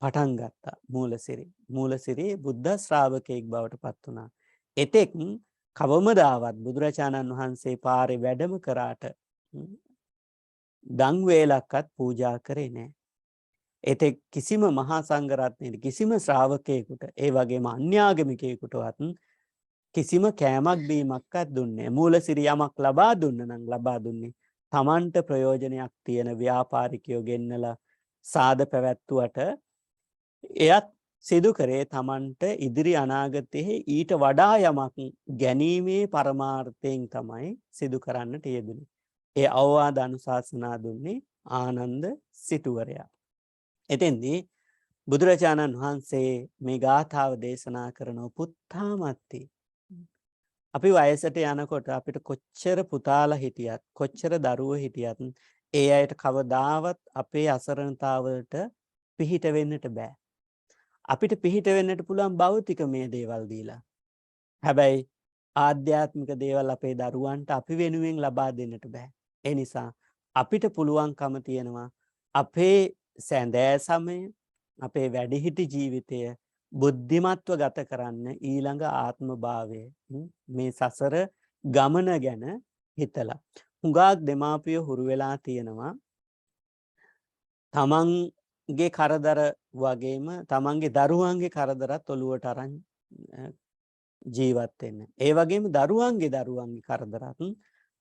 පටන් ගත්තා මූලසිරි බුද්ධ ශ්‍රාවකෙක් බවට පත් වුණා. එතෙක් කවමදාවත් බුදුරජාණන් වහන්සේ පාරේ වැඩම කරාට දන් වේලක්වත් පූජා කරේ නැහැ. එතෙක් කිසිම මහා සංඝරත්නයේ කිසිම ශ්‍රාවකයෙකුට ඒ වගේම අන්‍යාගමිකයෙකුටවත් කිසිම කෑමක් බීමක්වත් දුන්නේ නැහැ. මූලසිරි යමක් ලබා දුන්න නම් ලබා දුන්නේ තමන්ට ප්‍රයෝජනයක් තියෙන ව්‍යාපාරිකයෝ ගෙන්නලා සාද පැවැත්වුවට එයත් සිදු කරේ තමන්ට ඉදිරි අනාගතයේ ඊට වඩා යමක් ගැනීමේ පරමාර්ථයෙන් තමයි සිදු කරන්නට යෙදුනේ. ඒ අවවාද අනුශාසනා දුන්නේ ආනන්ද සිටුවරයා. එතෙන්දී බුදුරජාණන් වහන්සේ මේ ගාථාව දේශනා කරන පුත්තාමත්ති අපි වයසට යනකොට අපිට කොච්චර පුතාලා හිටියත් කොච්චර දරුවෝ හිටියත් ඒ අයට කවදාවත් අපේ අසරණතාවලට පිහිට වෙන්නට බෑ. අපිට පිහිට වෙන්නට පුළුවන් භෞතික මේ දේවල් දීලා. හැබැයි ආධ්‍යාත්මික දේවල් අපේ දරුවන්ට අපි වෙනුවෙන් ලබා දෙන්නට බෑ. ඒ නිසා අපිට පුළුවන්කම තියෙනවා අපේ සැඳෑ සමය අපේ වැඩිහිටි ජීවිතය බුද්ධිමත්ව ගත කරන්න ඊළඟ ආත්ම භාවය මේ සසර ගමන ගැන හිතලා. හුඟක් දෙමාපියෝ හුරු වෙලා තියෙනවා තමන්ගේ කරදර වගේම තමන්ගේ දරුවන්ගේ කරදරත් ඔලුවට අරන් ජීවත් වෙන්න. ඒ වගේම දරුවන්ගේ කරදරත්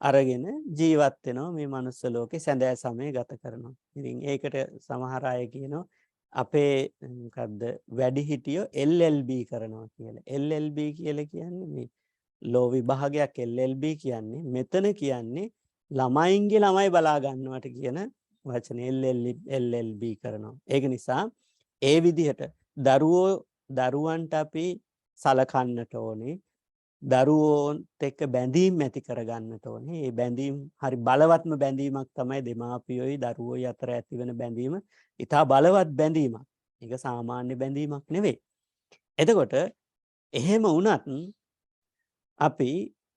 අරගෙන ජීවත් වෙනවා මේ මනුස්ස ලෝකේ සැඳෑ සමය ගත කරනවා. ඉතින් ඒකට සමහර අය කියනවා අපේ මොකද්ද වැඩිහිටියෝ LLB කරනවා කියලා. LLB කියලා කියන්නේ මේ ලෝ විභාගයක් LLB කියන්නේ මෙතන කියන්නේ ළමයින්ගේ ළමයි බලා ගන්නවට කියන වචනේ LLB කරනවා. ඒක නිසා ඒ විදිහට දරුවන්ට අපි සලකන්නට ඕනේ. දරුවෝත් එක්ක බැඳීම් ඇති කරගන්නට ඕනේ. ඒ බැඳීම් හරි බලවත්ම බැඳීමක් තමයි දෙමාපියෝයි දරුවෝයි අතර ඇතිවන බැඳීම. ඉතා බලවත් බැඳීමක්. ඒක සාමාන්‍ය බැඳීමක් නෙවෙයි. එතකොට එහෙම වුණත් අපි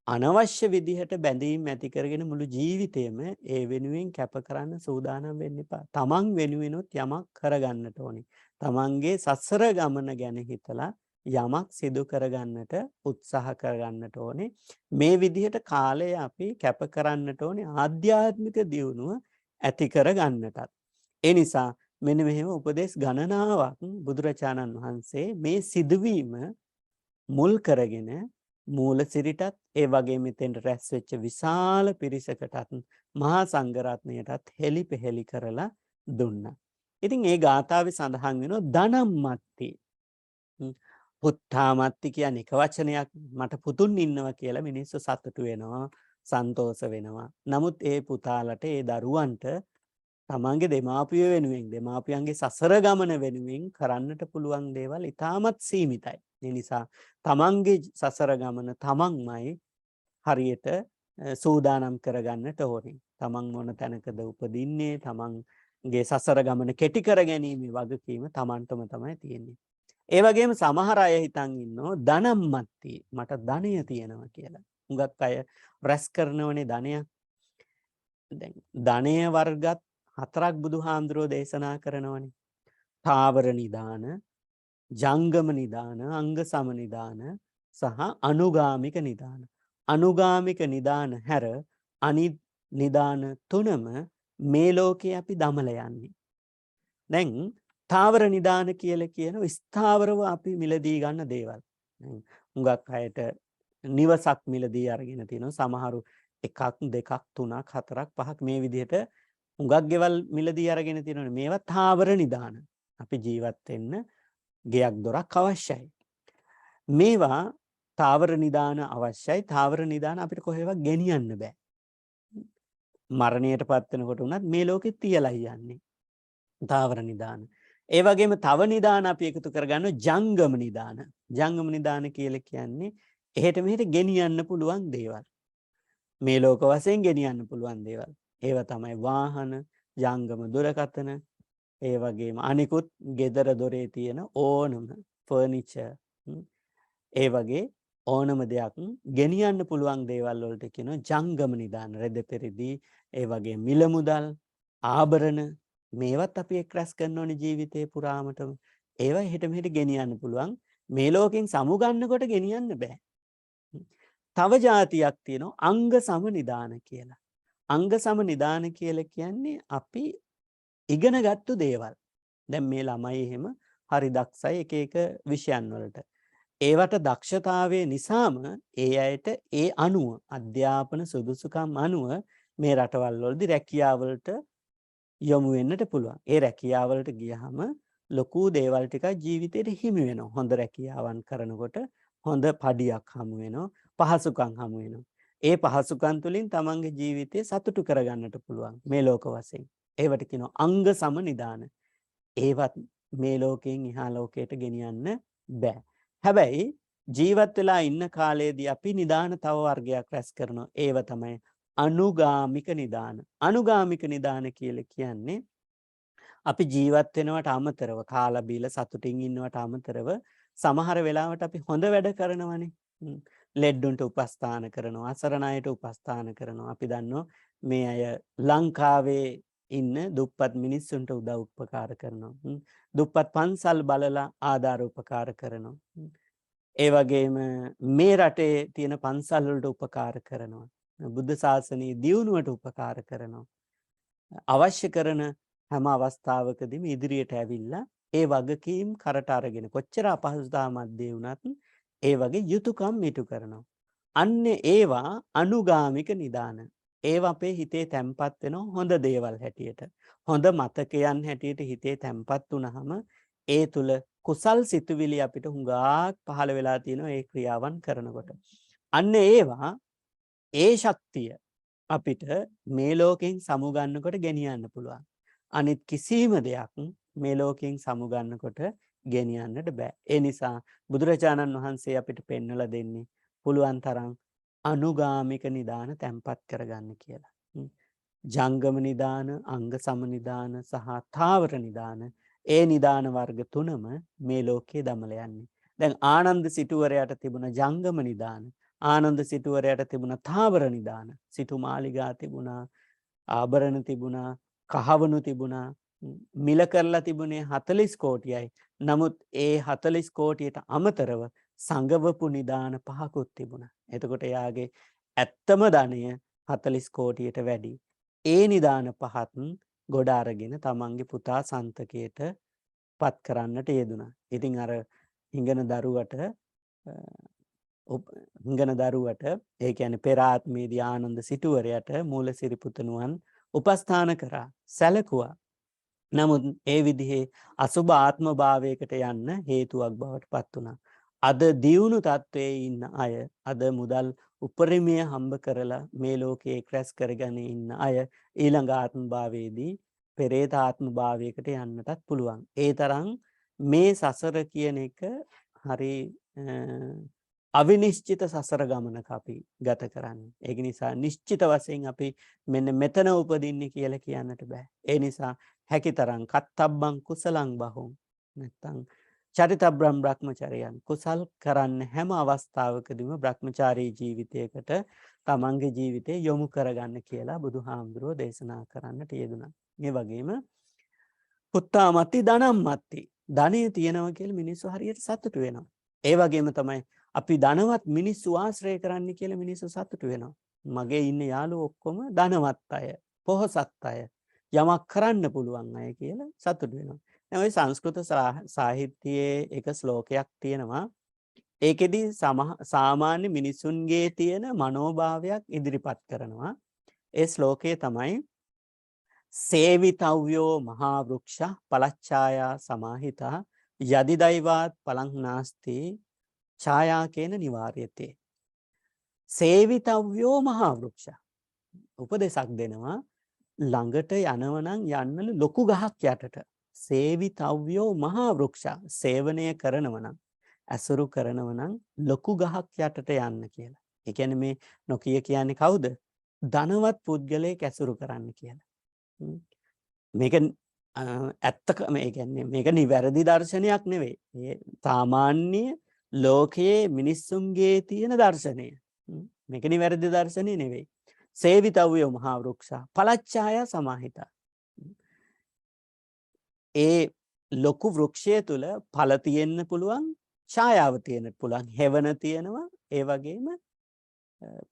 අනවශ්‍ය විදිහට බැඳීම් ඇති කරගෙන මුළු ජීවිතේම ඒ වෙනුවෙන් කැප කරන්න සූදානම් වෙන්න එපා. තමන් වෙනුවෙනොත් යමක් කරගන්නට ඕනේ. තමන්ගේ සසර ගමන ගැන හිතලා යමක් සිදු කරගන්නට උත්සාහ කරගන්නට ඕනේ. මේ විදිහට කාලය අපි කැප කරන්නට ඕනේ ආධ්‍යාත්මික දියුණුව ඇති කරගන්නටත්. ඒ නිසා මෙන්න මෙහෙම උපදේශ ගණනාවක් බුදුරජාණන් වහන්සේ මේ සිදුවීම මුල් කරගෙන මූලසිරිටත් ඒ වගේ මෙතෙන්ට රැස් වෙච්ච විශාල පිරිසකටත් මහා සංඝරත්නයටත් හෙලිපෙහෙලි කරලා දුන්නා. ඉතින් ඒ ගාථාවේ සඳහන් වෙනවා ධනම්මත්ති. පුත්තාමත්ති කියන්නේ එක වචනයක්. මට පුතුන් ඉන්නවා කියලා මිනිස්සු සතුටු වෙනවා, සන්තෝෂ වෙනවා. නමුත් ඒ පුතාලට, ඒ දරුවන්ට තමන්ගේ දෙමාපිය වෙනුවෙන්, දෙමාපියන්ගේ සසර ගමන වෙනුවෙන් කරන්නට පුළුවන් දේවල් ඉතාමත් සීමිතයි. ඒ නිසා තමන්ගේ සසර ගමන තමන්මයි හරියට සූදානම් කරගන්නට ඕනේ. තමන් මොන තැනකද උපදින්නේ, තමන්ගේ සසර ගමන කෙටි කර ගැනීමේ වගකීම තමන්ටම තමයි තියෙන්නේ. ඒ වගේම සමහර අය හිතන් ඉන්නවා ධනම්මත්ති, මට ධනය තියෙනවා කියලා. හුඟක් අය රැස් කරනවනේ ධනයක්. දැන් ධනය වර්ගත් 4ක් බුදුහාමුදුරෝ දේශනා කරනවනේ. ථාවර නිදාන, ජංගම නිදාන, අංග සම නිදාන සහ අනුගාමික නිදාන. අනුගාමික නිදාන හැර අනිත් නිදාන තුනම මේ ලෝකේ අපි දමල යන්නේ. දැන් ථාවර නිදාන කියලා කියන ස්ථාවරව අපි මිලදී ගන්න දේවල්. හුඟක් අයට නිවසක් මිලදී අරගෙන තිනවා. සමහරු 1ක් 2ක් 3ක් 4ක් 5ක් මේ විදිහට හුඟක් ගෙවල් මිලදී අරගෙන තිනවනේ. මේවා ථාවර නිදාන. අපි ජීවත් වෙන්න ගෙයක් දොරක් අවශ්‍යයි. මේවා ථාවර නිදාන අවශ්‍යයි. ථාවර නිදාන අපිට කොහෙවත් ගෙනියන්න බෑ. මරණයටපත් වෙනකොට උනත් මේ ලෝකෙ තියලා යන්නේ. ථාවර නිදාන. ඒ වගේම තව නිදාන අපි එකතු කරගන්නවා ජංගම නිදාන. ජංගම නිදාන කියලා කියන්නේ එහෙට මෙහෙට ගෙනියන්න පුළුවන් දේවල්. මේ ලෝක වශයෙන් ගෙනියන්න පුළුවන් දේවල්. ඒවා තමයි වාහන, ජංගම දුරකථන, ඒ වගේම අනිකුත් ගෙදර දොරේ තියෙන ඕනම ෆර්නිචර්, ඒ වගේ ඕනම දෙයක් ගෙනියන්න පුළුවන් දේවල් වලට කියනවා ජංගම නිදාන. රෙද පෙරිදි, ඒ වගේ මිල මුදල්, ආභරණ, මේවත් අපි එක් රැස් කරනෝනේ ජීවිතේ පුරාමටම. ඒවා එහෙට මෙහෙට ගෙනියන්න පුළුවන්. මේ ලෝකෙන් සමුගන්නකොට ගෙනියන්න බෑ. තව જાතියක් තියෙනවා අංග සම නිදාන කියලා. අංග සම නිදාන කියලා කියන්නේ අපි ඉගෙනගත්තු දේවල්. දැන් මේ ළමයි එහෙම හරි දක්ෂයි එක එක විෂයන් වලට. ඒවට දක්ෂතාවයේ නිසාම ඒ අයට ඒ අනුව අධ්‍යාපන සුදුසුකම් අනුව මේ රටවල් වලදී රැකියාවලට යොමු වෙන්නට පුළුවන්. ඒ රැකියාවලට ගියහම ලොකු දේවල් ටිකක් ජීවිතේට හිමි වෙනවා. හොඳ රැකියාවන් කරනකොට හොඳ පඩියක් හමු වෙනවා, පහසුකම් හමු වෙනවා. ඒ පහසුකම් තුලින් තමන්ගේ ජීවිතය සතුටු කරගන්නට පුළුවන් මේ ලෝක වශයෙන්. ඒවට කියනවා අංග සම නිදාන. ඒවත් මේ ලෝකයෙන් එහා ලෝකයට ගෙනියන්න බෑ. හැබැයි ජීවත් වෙලා ඉන්න කාලයේදී අපි නිදාන තව වර්ගයක් රැස් කරනවා. ඒව තමයි අනුගාමික නිදාන. අනුගාමික නිදාන කියලා කියන්නේ අපි ජීවත් වෙනවට අමතරව, කාලා බීලා සතුටින් ඉන්නවට අමතරව සමහර වෙලාවට අපි හොඳ වැඩ කරනවනේ. ලෙඩ්ඩුන්ට උපස්ථාන කරනවා, අසරණ අයට උපස්ථාන කරනවා. අපි දන්නවා මේ අය ලංකාවේ ඉන්න දුප්පත් මිනිස්සුන්ට උදව් උපකාර කරනවා. දුප්පත් පන්සල් බලලා ආධාර උපකාර කරනවා. ඒ වගේම මේ රටේ තියෙන පන්සල් වලට උපකාර කරනවා. බුද්ධ ශාසනයේ දියුණුවට උපකාර කරනවා. අවශ්‍ය කරන හැම අවස්ථාවකදීම ඉදිරියට ඇවිල්ලා ඒ වගකීම් කරට අරගෙන කොච්චර අපහසුතාව මැද්දේ වුණත් ඒ වගේ යුතුයකම් ඉටු කරනවා. අන්න ඒවා අනුගාමික නිදාන. ඒවා අපේ හිතේ තැම්පත් වෙන හොඳ දේවල් හැටියට. හොඳ මතකයන් හැටියට හිතේ තැම්පත් වුනහම ඒ තුල කුසල් සිතුවිලි අපිට හුඟක් පහළ වෙලා තියෙනවා ඒ ක්‍රියාවන් කරනකොට. අන්න ඒවා ඒ ශක්තිය අපිට මේ ලෝකෙන් සමුගන්නකොට ගෙනියන්න පුළුවන්. අනිත් කිසිම දෙයක් මේ ලෝකෙන් සමුගන්නකොට ගෙනියන්නට බෑ. ඒ නිසා බුදුරජාණන් වහන්සේ අපිට පෙන්වලා දෙන්නේ පුළුවන් තරම් අනුගාමික නිදාන තැම්පත් කරගන්න කියලා. ජංගම නිදාන, අංග සම නිදාන සහ ථාවර නිදාන, ඒ නිදාන වර්ග තුනම මේ ලෝකයේ දමල යන්නේ. දැන් ආනන්ද සිටුවරයාට තිබුණ ජංගම නිදාන, ආනන්ද සිටුවරයාට තිබුණ ථාවර නිදාන, සිටු මාලිගා තිබුණා, ආභරණ තිබුණා, කහවණු තිබුණා, මිල කරලා තිබුණේ 40 කෝටියයි. නමුත් ඒ 40 කෝටියට අමතරව සංගවපු නිදාන 5කුත් තිබුණා. එතකොට එයාගේ ඇත්තම ධනය 40 කෝටියට වැඩි. ඒ නිදාන 5ත් ගොඩ අරගෙන තමන්ගේ පුතා සන්තකයට පත් කරන්නට යෙදුණා. ඉතින් අර හිඟන දරුවට ඒ කියන්නේ පෙර ආත්මේදී ආනන්ද සිටුවරයට මූලසිරි පුතණුවන් උපස්ථාන කරා, සැලකුවා. නමුත් ඒ විදිහේ අසුභ ආත්ම භාවයකට යන්න හේතුවක් බවට පත් වුණා. අද දියුණු තත්වයේ ඉන්න අය, අද මුදල් උපරිමය හම්බ කරලා මේ ලෝකයේ ක්‍රැස් කරගෙන ඉන්න අය ඊළඟ ආත්ම භාවයේදී පෙරේත ආත්ම භාවයකට යන්නටත් පුළුවන්. ඒ තරම් මේ සසර කියන එක හරි අවිනිශ්චිත සසර ගමනක අපි ගත කරන්නේ. ඒක නිසා නිශ්චිත වශයෙන් අපි මෙන්න මෙතන උපදින්නේ කියලා කියන්නට බෑ. ඒ නිසා හැකිතරම් කත්තබ්බං කුසලං බහුම් නැත්තම් චරිතබ්‍රම් බ්‍රහ්මචර්යයන් කුසල් කරන්න හැම අවස්ථාවකදීම බ්‍රහ්මචාරී ජීවිතයකට තමන්ගේ ජීවිතය යොමු කරගන්න කියලා බුදුහාමුදුරුවෝ දේශනා කරන්නට යෙදුණා. මේ වගේම පුත්තාමත්ති ධනම්මත්ති, ධනෙ තියනවා කියලා මිනිස්සු හරියට සතුටු වෙනවා. ඒ වගේම තමයි අපි ධනවත් මිනිස්සු ආශ්‍රය කරන්න කියලා මිනිස්සු සතුටු වෙනවා. මගේ ඉන්න යාළුවෝ ඔක්කොම ධනවත් අය, පොහොසත් අය, යමක් කරන්න පුළුවන් අය කියලා සතුටු වෙනවා. දැන් ওই සංස්කෘත සාහිත්‍යයේ එක ශ්ලෝකයක් තියෙනවා. ඒකෙදි සාමාන්‍ය මිනිසුන්ගේ තියෙන මනෝභාවයක් ඉදිරිපත් කරනවා. ඒ ශ්ලෝකය තමයි සේවිතව්‍යෝ මහා වෘක්ෂ පලච්ඡායා සමාහිතා යදි දෛවාත් පලං නාස්ති ඡායාකේන නිවාර්යතේ. සේවිතව්‍යෝ මහා වෘක්ෂ උපදේශක් දෙනවා. ළඟට යනවනම් යන්නලු ලොකු ගහක් යටට. සේවිතව්‍යෝ මහා වෘක්ෂ, සේවනය කරනවනම්, ඇසුරු කරනවනම් ලොකු ගහක් යටට යන්න කියලා. ඒ කියන්නේ මේ නොකිය කියන්නේ කවුද? ධනවත් පුද්ගලයෙක් ඇසුරු කරන්න කියලා. මේක ඇත්තම ඒ කියන්නේ මේක නිවැරදි දර්ශනයක් නෙවෙයි. මේ සාමාන්‍ය ලෝකයේ මිනිස්සුන්ගේ තියෙන දර්ශනය. මේක නිවැරදි දර්ශනය නෙවෙයි. සේවිතව්‍යෝ මහා වෘක්ෂ පලච්ඡාය සමාහිතා. ඒ ලොකු වෘක්ෂය තුල ඵල තියෙන්න පුළුවන්, ඡායාව තියෙන්න පුළුවන්, හෙවණ තියෙනවා, ඒ වගේම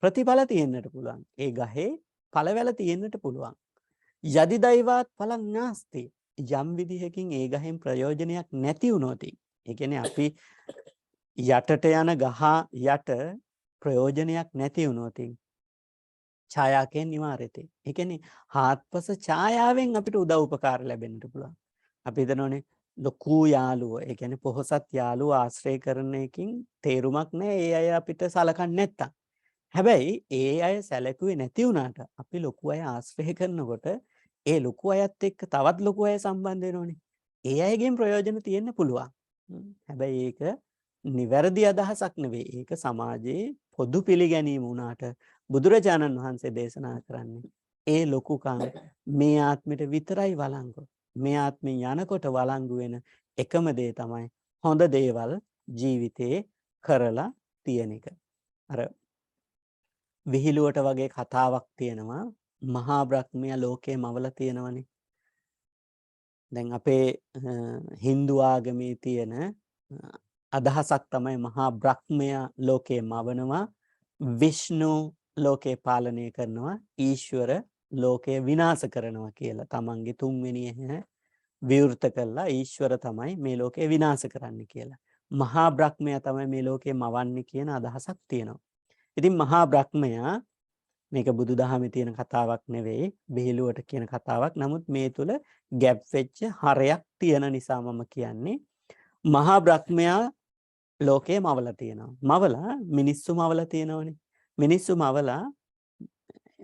ප්‍රතිඵල තියෙන්නට පුළුවන්. ඒ ගහේ ඵලවැල තියෙන්නට පුළුවන්. යදි දෛවාත් ඵලං නාස්ති, යම් විදිහකින් ඒ ගහෙන් ප්‍රයෝජනයක් නැති වුණොත්, ඒ කියන්නේ අපි යටට යන ගහ යට ප්‍රයෝජනයක් නැති වුණොත් ඡායාකෙන් නිවාරෙතේ. ඒ කියන්නේ හාත්පස ඡායාවෙන් අපිට උදව් උපකාර ලැබෙන්නට පුළුවන්. අපි හිතනෝනේ ලොකු යාළුවෝ, ඒ කියන්නේ පොහොසත් යාළුවෝ ආශ්‍රය කරන එකකින් තේරුමක් නැහැ. ඒ අය අපිට සලකන්නේ නැත්තම්. හැබැයි ඒ අය සැලකුවේ නැති වුණාට අපි ලොකු අය ආශ්‍රය කරනකොට ඒ ලොකු අයත් එක්ක තවත් ලොකු අය සම්බන්ධ වෙනෝනේ. ඒ අයගෙන් ප්‍රයෝජන තියෙන්න පුළුවන්. හැබැයි ඒක නිවැරදි අදහසක් නෙවෙයි. ඒක සමාජයේ පොදු පිළිගැනීම වුණාට බුදුරජාණන් වහන්සේ දේශනා කරන්නේ ඒ ලොකුකම් මේ ආත්මෙට විතරයි වළංගු. මේ ආත්මෙන් යනකොට වළංගු වෙන එකම දේ තමයි හොඳ දේවල් ජීවිතේ කරලා තියෙන එක. අර විහිළුවට වගේ කතාවක් තියෙනවා. මහා බ්‍රහ්මයා ලෝකේ මවලා තියෙනවනේ. දැන් අපේ Hindu ආගමේ තියෙන අදහසක් තමයි මහා බ්‍රහ්මයා ලෝකේ මවනවා, විෂ්ණු ලෝකේ පාලනය කරනවා, ඊශ්වර ලෝකය විනාශ කරනවා කියලා. තමන්ගේ තුන්වෙනි ඇහැ විවෘත කළා ඊශ්වර තමයි මේ ලෝකය විනාශ කරන්න කියලා. මහා බ්‍රහ්මයා තමයි මේ ලෝකේ මවන්නේ කියන අදහසක් තියෙනවා. ඉතින් මහා බ්‍රහ්මයා මේක බුදුදහමේ තියෙන කතාවක් නෙවෙයි, බිහිලුවට කියන කතාවක්. නමුත් මේ තුල ගැප් වෙච්ච හරයක් තියෙන නිසා මම කියන්නේ මහා බ්‍රහ්මයා ලෝකේ මවලා තියෙනවා. මවලා මිනිස්සු මවලා තියෙනවනේ. මිනිස්සු මවලා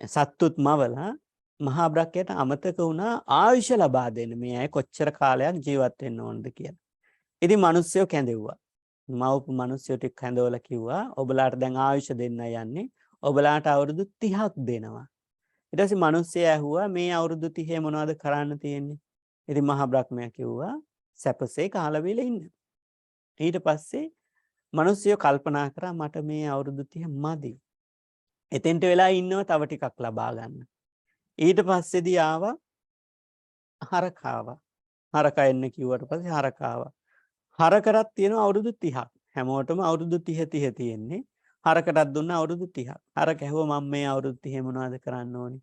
සත්තුත් මවලා මහා බ්‍රහ්මයාට අමතක වුණා ආයුෂ ලබා දෙන්න. මේ අය කොච්චර කාලයක් ජීවත් වෙන්න ඕනද කියලා. ඉතින් මිනිස්සුયો කැඳෙව්වා. මව්පු මිනිස්සුયો ටික කැඳවලා කිව්වා ඔබලාට දැන් ආයුෂ දෙන්න යන්නේ. ඔබලාට අවුරුදු 30ක් දෙනවා. ඊට පස්සේ මිනිස්සයා ඇහුවා මේ අවුරුදු 30 මොනවද කරන්න තියෙන්නේ? ඉතින් මහා බ්‍රහ්මයා කිව්වා සැපසේ කාලා බීලා ඉන්න. ඊට පස්සේ මිනිස්සුયો කල්පනා කරා මට මේ අවුරුදු 30 මදි. එතෙන්ට වෙලා ඉන්නව තව ටිකක් ලබා ගන්න. ඊට පස්සේදී ආවා හරකාවා. හරකා එන්න කිව්වට පස්සේ හරකාවා. හරකටත් තියෙනවා අවුරුදු 30ක්. හැමෝටම අවුරුදු 30 තියෙන්නේ. හරකටත් දුන්න අවුරුදු 30ක්. හරක ඇහුවා මම මේ අවුරුදු 30 මොනවද කරන්න ඕනේ?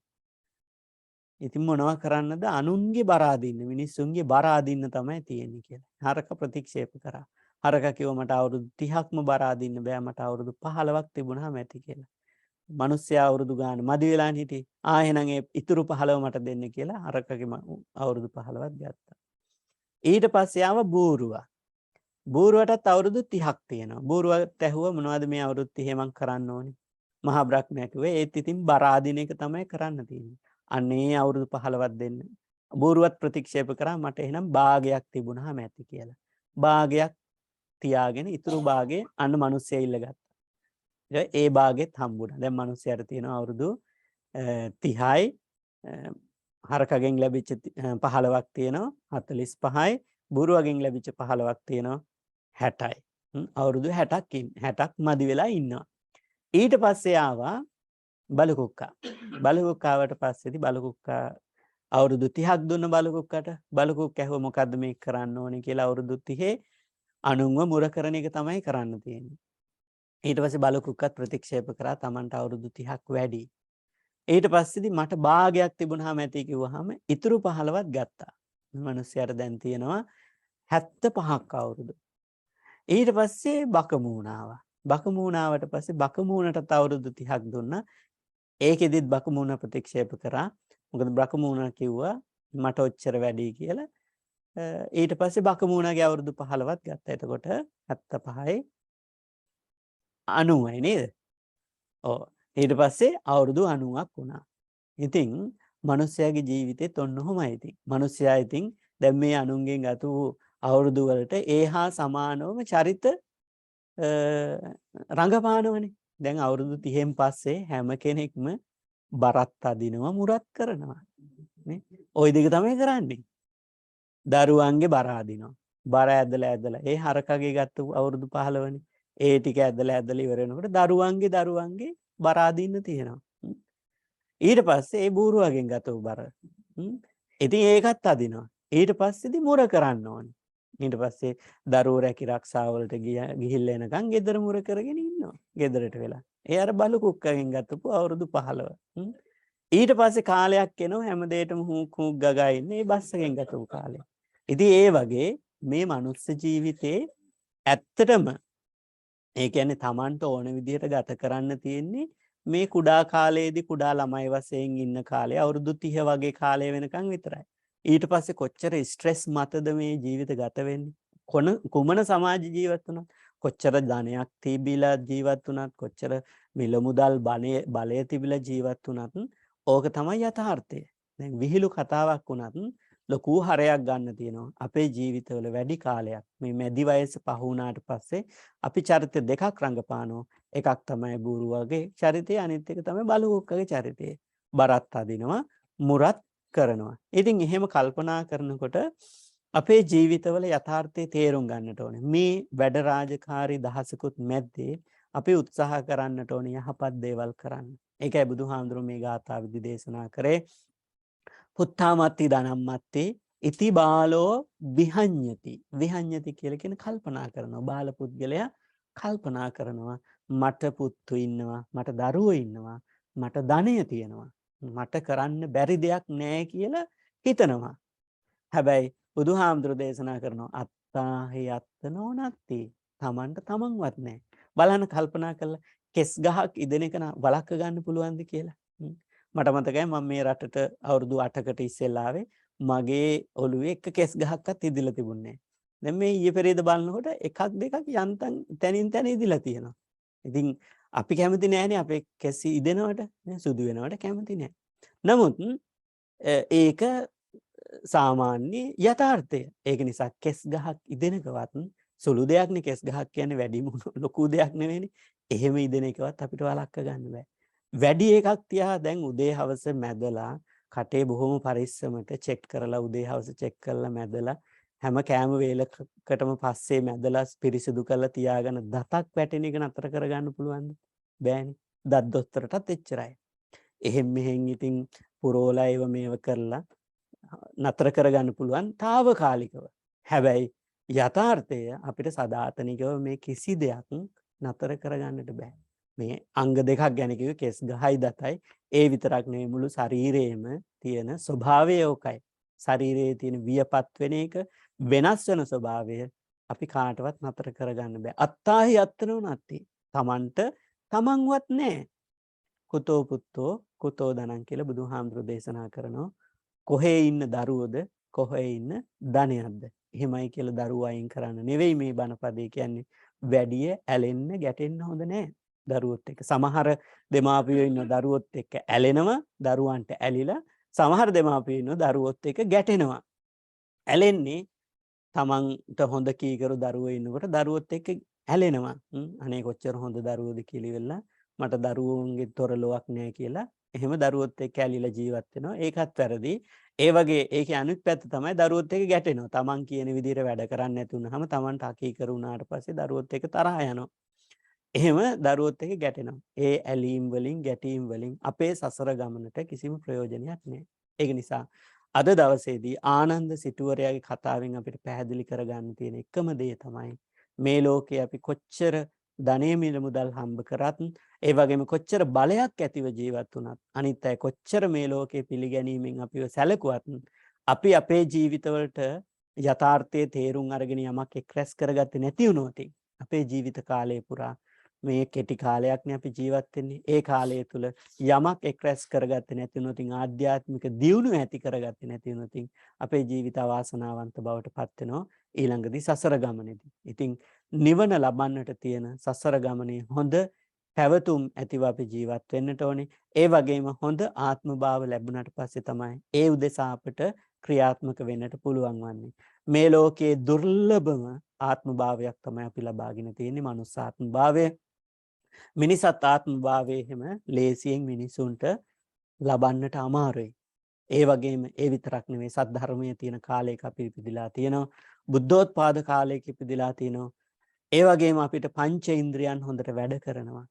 ඉතින් මොනවා කරන්නද? අනුන්ගේ බර අදින්න, මිනිස්සුන්ගේ බර අදින්න තමයි තියෙන්නේ කියලා. හරක ප්‍රතික්ෂේප කරා. හරක කිව්වා මට අවුරුදු 30ක්ම බර අදින්න බෑ, මට අවුරුදු 15ක් තිබුණාම ඇති කියලා. මිනිස්සයා අවුරුදු ගාන මදි වෙලාන් හිටියේ. එහෙනම් ඒ ඉතුරු 15 මට දෙන්න කියලා අරකගේ අවුරුදු 15ක් ගත්තා. ඊට පස්සේ ආව බූරුවා. බූරුවටත් අවුරුදු 30ක් තියෙනවා. බූරුවට ඇහුවා මොනවද මේ අවුරුදු 30 මං කරන්න ඕනේ? මහා බ්‍රහ්මයා කිව්වේ ඒත් ඉතින් බර ආදින එක තමයි කරන්න තියෙන්නේ. අනේ අවුරුදු 15ක් දෙන්න. බූරුවත් ප්‍රතික්ෂේප කරා මට එහෙනම් භාගයක් තිබුණාම ඇති කියලා. භාගයක් තියාගෙන ඉතුරු භාගය අන්න මිනිස්සයා ඉල්ලගත්තා. ඒ භාගෙත් හම්බුණා. දැන් මිනිස්සයාට තියෙනවා අවුරුදු 30යි හරකගෙන් ලැබිච්ච 15ක් තියෙනවා 45යි බූරුවගෙන් ලැබිච්ච 15ක් තියෙනවා 60යි. අවුරුදු 60ක් මදි වෙලා ඉන්නවා. ඊට පස්සේ ආවා බලුකුක්කා. බලුකුක්කාවට පස්සේදී බලුකුක්කා අවුරුදු 30ක් දුන්න බලුකුක්කට. බලුකුක්ක ඇහුව මොකද්ද මේක කරන්න ඕනේ කියලා අවුරුදු 30 අනුන්ව මුර කරන එක තමයි කරන්න තියෙන්නේ. ඊට පස්සේ බලුකුක්කත් ප්‍රතික්ෂේප කරා Tamanට අවුරුදු 30ක් වැඩි. ඊට පස්සේදී මට භාගයක් තිබුණාම ඇති කිව්වහම ඉතුරු 15ක් ගත්තා. මිනිස්සයාට දැන් තියෙනවා 75ක් අවුරුදු. ඊට පස්සේ බකමූණ ආවා. බකමූණාවට පස්සේ බකමූණට අවුරුදු 30ක් දුන්නා. ඒකෙදිත් බකමූණ ප්‍රතික්ෂේප කරා. මොකද බකමූණ කිව්වා මට ඔච්චර වැඩි කියලා. ඊට පස්සේ බකමූණගේ අවුරුදු 15ක් ගත්තා. එතකොට 75යි 90යි නේද? ඔව්. ඊට පස්සේ අවුරුදු 90ක් වුණා. ඉතින් මිනිස්යාගේ ජීවිතේත් ඔන්න ඔහොමයි ඉතින්. මිනිස්යා ඉතින් දැන් මේ අනුන්ගෙන් ගත වූ අවුරුදු වලට ඒහා සමානවම චරිත රංගපානවනේ. දැන් අවුරුදු 30න් පස්සේ හැම කෙනෙක්ම බරත් අදිනවා මුරත් කරනවා. නේ? ওই දෙක තමයි කරන්නේ. දරුවන්ගේ බර අදිනවා. බර ඇදලා ඒ හරකගේ ගත්ත අවුරුදු 15නේ. ඒ ටික ඇදලා ඉවර වෙනකොට දරුවන්ගේ බර අදින්න තියෙනවා. ඊට පස්සේ ඒ බූරුවගෙන් ගතව බර. ඉතින් ඒකත් අදිනවා. ඊට පස්සේදී මුර කරන්න ඕනේ. ඊට පස්සේ දරුවෝ රැකී ආරක්ෂාවලට ගිහිල්ලා එනකන් ගෙදර මුර කරගෙන ඉන්නවා. ගෙදරට වෙලා. ඒ අර බලු කුක්කගෙන් ගත්තපු අවුරුදු 15. ඊට පස්සේ කාලයක් එනවා හැම දෙයකම හුක් ගගා ඉන්නේ ඒ බස්සගෙන් ගතපු කාලය. ඉතින් ඒ වගේ මේ මනුස්ස ජීවිතේ ඇත්තටම ඒ කියන්නේ Tamanට ඕන විදිහට ගත කරන්න තියෙන්නේ මේ කුඩා කාලයේදී කුඩා ළමයි වශයෙන් ඉන්න කාලේ අවුරුදු 30 වගේ කාලය වෙනකන් විතරයි. ඊට පස්සේ කොච්චර ස්ට්‍රෙස් මතද මේ ජීවිත ගත වෙන්නේ? කුමන සමාජ ජීවත් වුණත් කොච්චර ධනයක් තිබිලා ජීවත් වුණත් කොච්චර මිල මුදල් බලය තිබිලා ජීවත් වුණත් ඕක තමයි යථාර්ථය. දැන් විහිළු කතාවක් වුණත් ලොකු හරයක් ගන්න තියෙනවා. අපේ ජීවිතවල වැඩි කාලයක් මේ මැදි වයස පහ වුණාට පස්සේ අපි චරිත දෙකක් රංගපානවා. එකක් තමයි බූරුවගේ චරිතය, අනිත් එක තමයි බලුකුක්කගේ චරිතය. බරත් අදිනවා, මුරත් කරනවා. ඉතින් එහෙම කල්පනා කරනකොට අපේ ජීවිතවල යථාර්ථය තේරුම් ගන්නට ඕනේ. මේ වැඩ රාජකාරී දහසකුත් මැද්දේ අපි උත්සාහ කරන්නට ඕනේ යහපත් දේවල් කරන්න. ඒකයි බුදුහාමුදුරුවෝ මේ ගාථාවේදී දේශනා කරේ පුත්තාමත්ති ධනම්මත්ති ඉති බාලෝ විහඤ්ඤති. විහඤ්ඤති කියලා කියන කල්පනා කරනවා. බාල පුද්ගලයා කල්පනා කරනවා මට පුත්තු ඉන්නවා, මට දරුවෝ ඉන්නවා, මට ධනය තියෙනවා, මට කරන්න බැරි දෙයක් නැහැ කියලා හිතනවා. හැබැයි බුදුහාමුදුරු දේශනා කරනවා අත්තාහි අත්තනෝ නැත්ති. Tamanට තමන්වත් නැහැ. බලන්න කල්පනා කරලා කෙස් ගහක් ඉදෙන එක වළක්ව ගන්න පුළුවන්ද කියලා. මට මතකයි මම මේ රටට අවුරුදු 8කට ඉස්සෙල්ලා ආවේ. මගේ ඔළුවේ එක කෙස් ගහක්වත් ඉදිලා තිබුණේ නැහැ. දැන් මේ ඊයේ පෙරේද බලනකොට එකක් දෙකක් යන්තම් තනින් තන ඉදිලා තියෙනවා. ඉතින් අපි කැමති නැහැනේ අපේ කෙස් ඉදෙනවට, සුදු වෙනවට කැමති නැහැ. නමුත් ඒක සාමාන්‍ය යථාර්ථය. ඒක නිසා කෙස් ගහක් ඉදෙනකවත් සුළු දෙයක්නේ. කෙස් ගහක් කියන්නේ වැඩිම ලොකු දෙයක් නෙවෙයිනේ. එහෙම ඉදෙන එකවත් අපිට වළක්ව ගන්න බෑ. වැඩි එකක් තියා දැන් උදේ හවස මැදලා කටේ බොහොම පරිස්සමට චෙක් කරලා උදේ හවස චෙක් කරලා මැදලා හැම කෑම වේලකටම පස්සේ මැදලා පිරිසිදු කරලා තියාගෙන දතක් වැටෙන එක නතර කරගන්න පුළුවන්ද? බෑනේ. දත් දොස්තරටත් එච්චරයි. එහෙන් මෙහෙන් ඉතින් පුරෝලා ඒව මේව කරලා නතර කරගන්න පුළුවන් తాවකාලිකව. හැබැයි යථාර්ථය අපිට සදාතනිකව මේ කිසි දෙයක් නතර කරගන්නට බෑ. මේ අංග දෙකක් ගැන කිව්වේ කෙස් ගහයි දතයි. ඒ විතරක් නෙවෙයි මුළු ශරීරයේම තියෙන ස්වභාවය ඕකයි. ශරීරයේ තියෙන වියපත් වෙන එක වෙනස් වෙන ස්වභාවය අපි කාටවත් නතර කරගන්න බෑ. අත්තාහි අත්තනෝ නැති. Tamanට තමන්වත් නැහැ. කුතෝ පුත්තෝ කුතෝ ධනං කියලා බුදුහාමුදුරු දේශනා කරනවා. කොහේ ඉන්න දරුවෝද කොහේ ඉන්න ධනයක්ද? එහෙමයි කියලා දරුවෝ අයින් කරන්න නෙවෙයි මේ බණපදේ කියන්නේ. වැඩිය ඇලෙන්න ගැටෙන්න හොඳ නැහැ. දරුවොත් එක්ක සමහර දෙමාපියෝ ඉන්න දරුවොත් එක්ක ඇලෙනවා, දරුවන්ට ඇලිලා සමහර දෙමාපියෝ ඉන්න දරුවොත් එක්ක ගැටෙනවා. ඇලෙන්නේ තමන්ට හොඳ කීකරු දරුවෝ ඉන්නකොට දරුවොත් එක්ක ඇලෙනවා. අනේ කොච්චර හොඳ දරුවෝද කියලා ඉවරලා මට දරුවෝන්ගේ තොරලොවක් නැහැ කියලා එහෙම දරුවොත් එක්ක ඇලිලා ජීවත් වෙනවා. ඒකත් වැරදි. ඒ වගේ ඒකේ අනිත් පැත්ත තමයි දරුවොත් එක්ක ගැටෙනවා. තමන් කියන විදිහට වැඩ කරන්නේ නැති වුනහම තමන්ට අකීකරු වුණාට පස්සේ දරුවොත් එක්ක තරහ යනවා. එහෙම දරුවොත් එක්ක ගැටෙනවා. ඒ ඇලීම් වලින් ගැටීම් වලින් අපේ සසර ගමනට කිසිම ප්‍රයෝජනයක් නැහැ. ඒක නිසා අද දවසේදී ආනන්ද සිටුවරයාගේ කතාවෙන් අපිට පැහැදිලි කරගන්න තියෙන එකම දේ තමයි මේ ලෝකේ අපි කොච්චර ධනෙ මිල මුදල් හම්බ කරත් ඒ වගේම කොච්චර බලයක් ඇතිව ජීවත් වුණත් අනිත් අය කොච්චර මේ ලෝකේ පිළිගැනීමෙන් අපිව සැලකුවත් අපි අපේ ජීවිතවලට යථාර්ථයේ තේරුම් අරගෙන යමක් එක්රැස් කරගත්තේ නැති වුණොත් අපේ ජීවිත කාලය පුරා මේ කෙටි කාලයක්නේ අපි ජීවත් වෙන්නේ. ඒ කාලය තුල යමක් එක්රැස් කරගත්තේ නැති වුණොත් ආධ්‍යාත්මික දියුණුව ඇති කරගත්තේ නැති වුණොත් අපේ ජීවිත අවාසනාවන්ත බවට පත් වෙනවා ඊළඟදී සසර ගමනේදී. ඉතින් නිවන ලබන්නට තියෙන සසර ගමනේ හොඳ පැවතුම් ඇතිව අපි ජීවත් වෙන්නට ඕනේ. ඒ වගේම හොඳ ආත්ම භාව ලැබුණාට පස්සේ තමයි ඒ උදෙසා අපට ක්‍රියාත්මක වෙන්නට පුළුවන් වන්නේ. මේ ලෝකයේ දුර්ලභම ආත්ම භාවයක් තමයි අපි ලබාගෙන තියෙන්නේ මනුස්ස ආත්ම භාවය. මිනිසත් ආත්ම භාවයේ හැම ලේසියෙන් මිනිසුන්ට ලබන්නට අමාරුයි. ඒ වගේම ඒ විතරක් නෙවෙයි සද්ධර්මයේ තියෙන කාලයක අපි ඉපදිලා තියෙනවා. බුද්ධෝත්පාද කාලයක ඉපදිලා තියෙනවා. ඒ වගේම අපිට පංච ඉන්ද්‍රියන් හොඳට වැඩ කරනවා.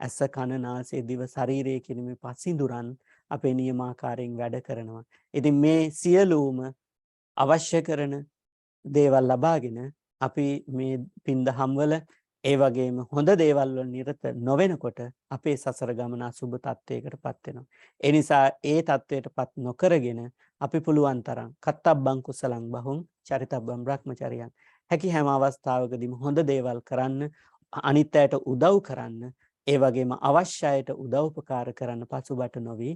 ඇස කන නාසය දිව ශරීරය කියන මේ පසින්දුරන් අපේ නියමාකාරයෙන් වැඩ කරනවා. ඉතින් මේ සියලුම අවශ්‍ය කරන දේවල් ලබාගෙන අපි මේ පින්දහම් වල ඒ වගේම හොඳ දේවල් වල නිරත නොවෙනකොට අපේ සසර ගමන අසුබ තත්වයකටපත් වෙනවා. ඒ නිසා ඒ තත්වයටපත් නොකරගෙන අපි පුළුවන් තරම් කත්තබ්බං කුසලං බහුං චරිතබ්බං බ්‍රහ්මචර්යං හැකි හැම අවස්ථාවකදීම හොඳ දේවල් කරන්න, අනිත් අයට උදව් කරන්න, ඒ වගේම අවශ්‍ය අයට උදව්පකාර කරන්න පසුබට නොවි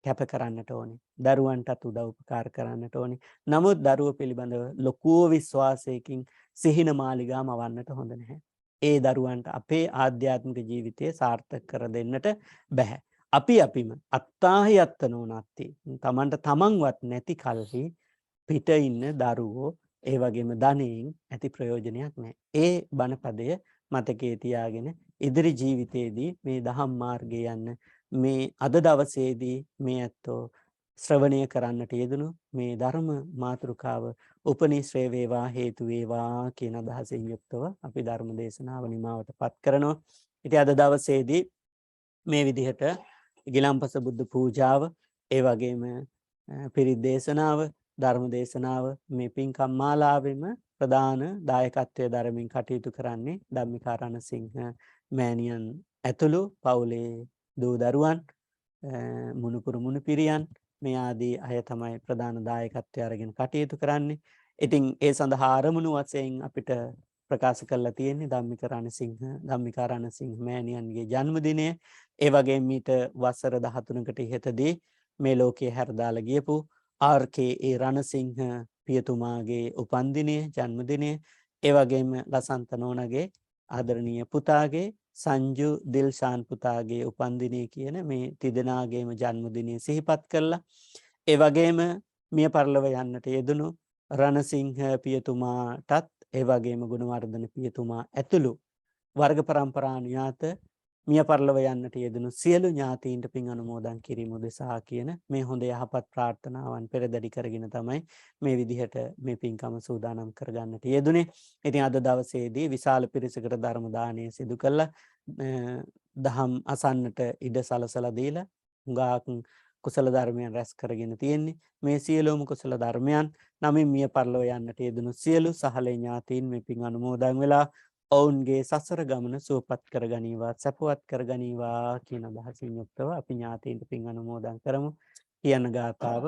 කැප කරන්නට ඕනේ. දරුවන්ටත් උදව්පකාර කරන්නට ඕනේ. නමුත් දරුවෝ පිළිබඳව ලොකු විශ්වාසයකින් සිහින මාලිගා මවන්නට හොඳ නැහැ. ඒ දරුවන්ට අපේ ආධ්‍යාත්මික ජීවිතය සාර්ථක කර දෙන්නට බෑ. අපිම අත්තාහි අත්තනෝ නැති. තමන්ට තමන්වත් නැති කල්හි පිට ඉන්න දරුවෝ ඒ වගේම ධනෙන් ඇති ප්‍රයෝජනයක් නැහැ. ඒ බණපදය මතකයේ තියාගෙන ඉදිරි ජීවිතයේදී මේ දහම් මාර්ගයේ යන්න මේ අද දවසේදී මේ ඇත්තෝ ශ්‍රවණය කරන්නට යෙදුණු මේ ධර්ම මාතෘකාව උපනිශ්‍රේ වේවා හේතු වේවා කියන අදහසින් යුක්තව අපි ධර්ම දේශනාව නිමාවටපත් කරනවා. ඉතින් අද දවසේදී මේ විදිහට ගිලම්පස බුද්ධ පූජාව, ඒ වගේම පිරිත් දේශනාව, ධර්ම දේශනාව මේ පින්කම් මාලාවෙම ප්‍රධාන දායකත්වයේ ධර්මයෙන් කටයුතු කරන්නේ ධම්මිකාරණ සිංහ මෑණියන් ඇතුළු පවුලේ දූ දරුවන්, මුණුපුරු මුණුපිරියන් මේ ආදී අය තමයි ප්‍රධාන දායකත්වය අරගෙන කටයුතු කරන්නේ. ඉතින් ඒ සඳහා ආරමුණු වශයෙන් අපිට ප්‍රකාශ කරලා තියෙන්නේ ධම්මිකාරණ සිංහ මෑණියන්ගේ ජන්මදිනය. ඒ වගේම මීට වසර 13කට ඉහතදී මේ ලෝකයේ හැරදාලා ගියපු ආර්.කේ.ඒ. රණසිංහ පියතුමාගේ උපන්දිනය, ජන්මදිනය, ඒ වගේම ලසන්ත නෝනගේ ආදරණීය පුතාගේ සංජු දිල්ෂාන් පුතාගේ උපන්දිනය කියන මේ තිදෙනාගේම ජන්මදිනය සිහිපත් කළා. ඒ වගේම මිය පරලොව යන්නට යෙදුණු රණසිංහ පියතුමාටත් ඒ වගේම ගුණවර්ධන පියතුමා ඇතුළු වර්ග පරම්පරා ඥාත මිය පරලොව යන්නට යෙදුණු සියලු ඥාතීන්ට පින් අනුමෝදන් කිරීම උදෙසා කියන මේ හොඳ යහපත් ප්‍රාර්ථනාවන් පෙරදැඩි කරගෙන තමයි මේ විදිහට මේ පින්කම සූදානම් කරගන්නට යෙදුනේ. ඉතින් අද දවසේදී විශාල පිරිසකට ධර්ම දානය සිදු කළා. දහම් අසන්නට ඉඩ සලසලා දීලා හුඟක් කුසල ධර්මයන් රැස් කරගෙන තියෙන්නේ. මේ සියලුම කුසල ධර්මයන් නමින් මිය පරලොව යන්නට යෙදුණු සියලු සහල ඥාතීන් මේ පින් අනුමෝදන් වෙලා ඔවුන්ගේ සසර ගමන සුවපත් කරගනීවා, සැපවත් කරගනීවා කියන අදහසින් යුක්තව අපි ඥාතීන්ට පින් අනුමෝදන් කරමු. කියන ගාථාව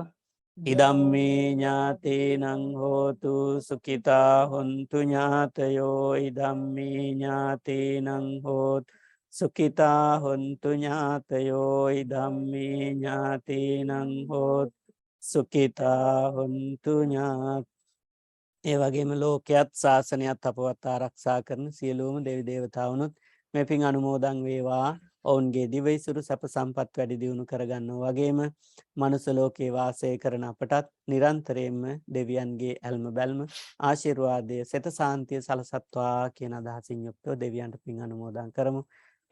ඉදම්මේ ඥාතේනං හෝතු සුඛිතා හොන්තු ඥාතයෝ ඉදම්මේ ඥාතේනං හෝතු සුඛිතා හොන්තු ඥාතයෝ ඉදම්මේ ඥාතීනං හෝත් සුඛිතා හොන්තු ඥාත. ඒ වගේම ලෝකයත් ශාසනයත් අපවත් ආරක්ෂා කරන සියලුම දෙවි දේවතාවුනුත් මේ පින් අනුමෝදන් වේවා. ඔවුන්ගේ දිවයිසුරු සැප සම්පත් වැඩි දියුණු කරගන්නවා වගේම මනුස්ස ලෝකේ වාසය කරන අපටත් නිරන්තරයෙන්ම දෙවියන්ගේ ඇල්ම බැල්ම ආශිර්වාදය සෙත සාන්තිය සලසත්වා කියන අදහසින් යුක්තව දෙවියන්ට පින් අනුමෝදන් කරමු.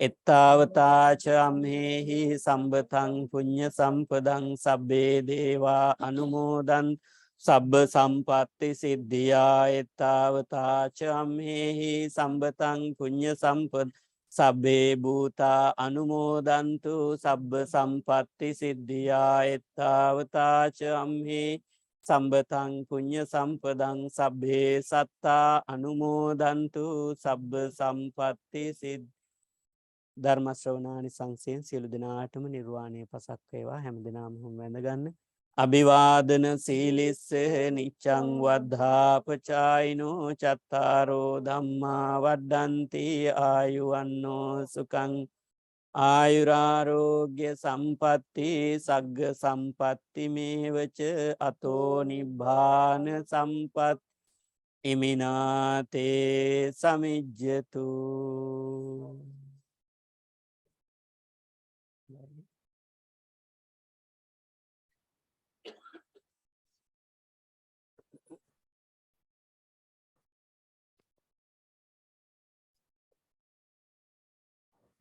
එත්තාවතාච අම්හෙහි සම්බතං පුඤ්ඤ සම්පදං සබ්බේ දේවා අනුමෝදන් සබ්බ සම්පත්ති සිද්ධියා එත්තාවතාච අම්හෙහි සම්බතං පුඤ්ඤ සම්පද සබ්බේ භූතා අනුමෝදන්තු සබ්බ සම්පත්ති සිද්ධියා එත්තාවතාච අම්හෙහි සම්බතං පුඤ්ඤ සම්පදං සබ්බේ සත්තා අනුමෝදන්තු සබ්බ සම්පත්ති සිද්ධ. ධර්ම ශ්‍රවණානි සංසයෙන් සියලු දෙනාටම නිර්වාණය පසක් වේවා. හැම දිනම වැඳගන්න. අභිවාදන සීලිස්ස නිච්ඡං වද්ධාපචායිනෝ චත්තාරෝ ධම්මා වඩ්ඩಂತಿ ආයුවන්නෝ සුඛං ආයුරාරෝග්‍ය සම්පatti සග්ග සම්පatti මේවච අතෝ නිබ්බාන සම්පත් ඉමිනාතේ සමිජ්ජතු.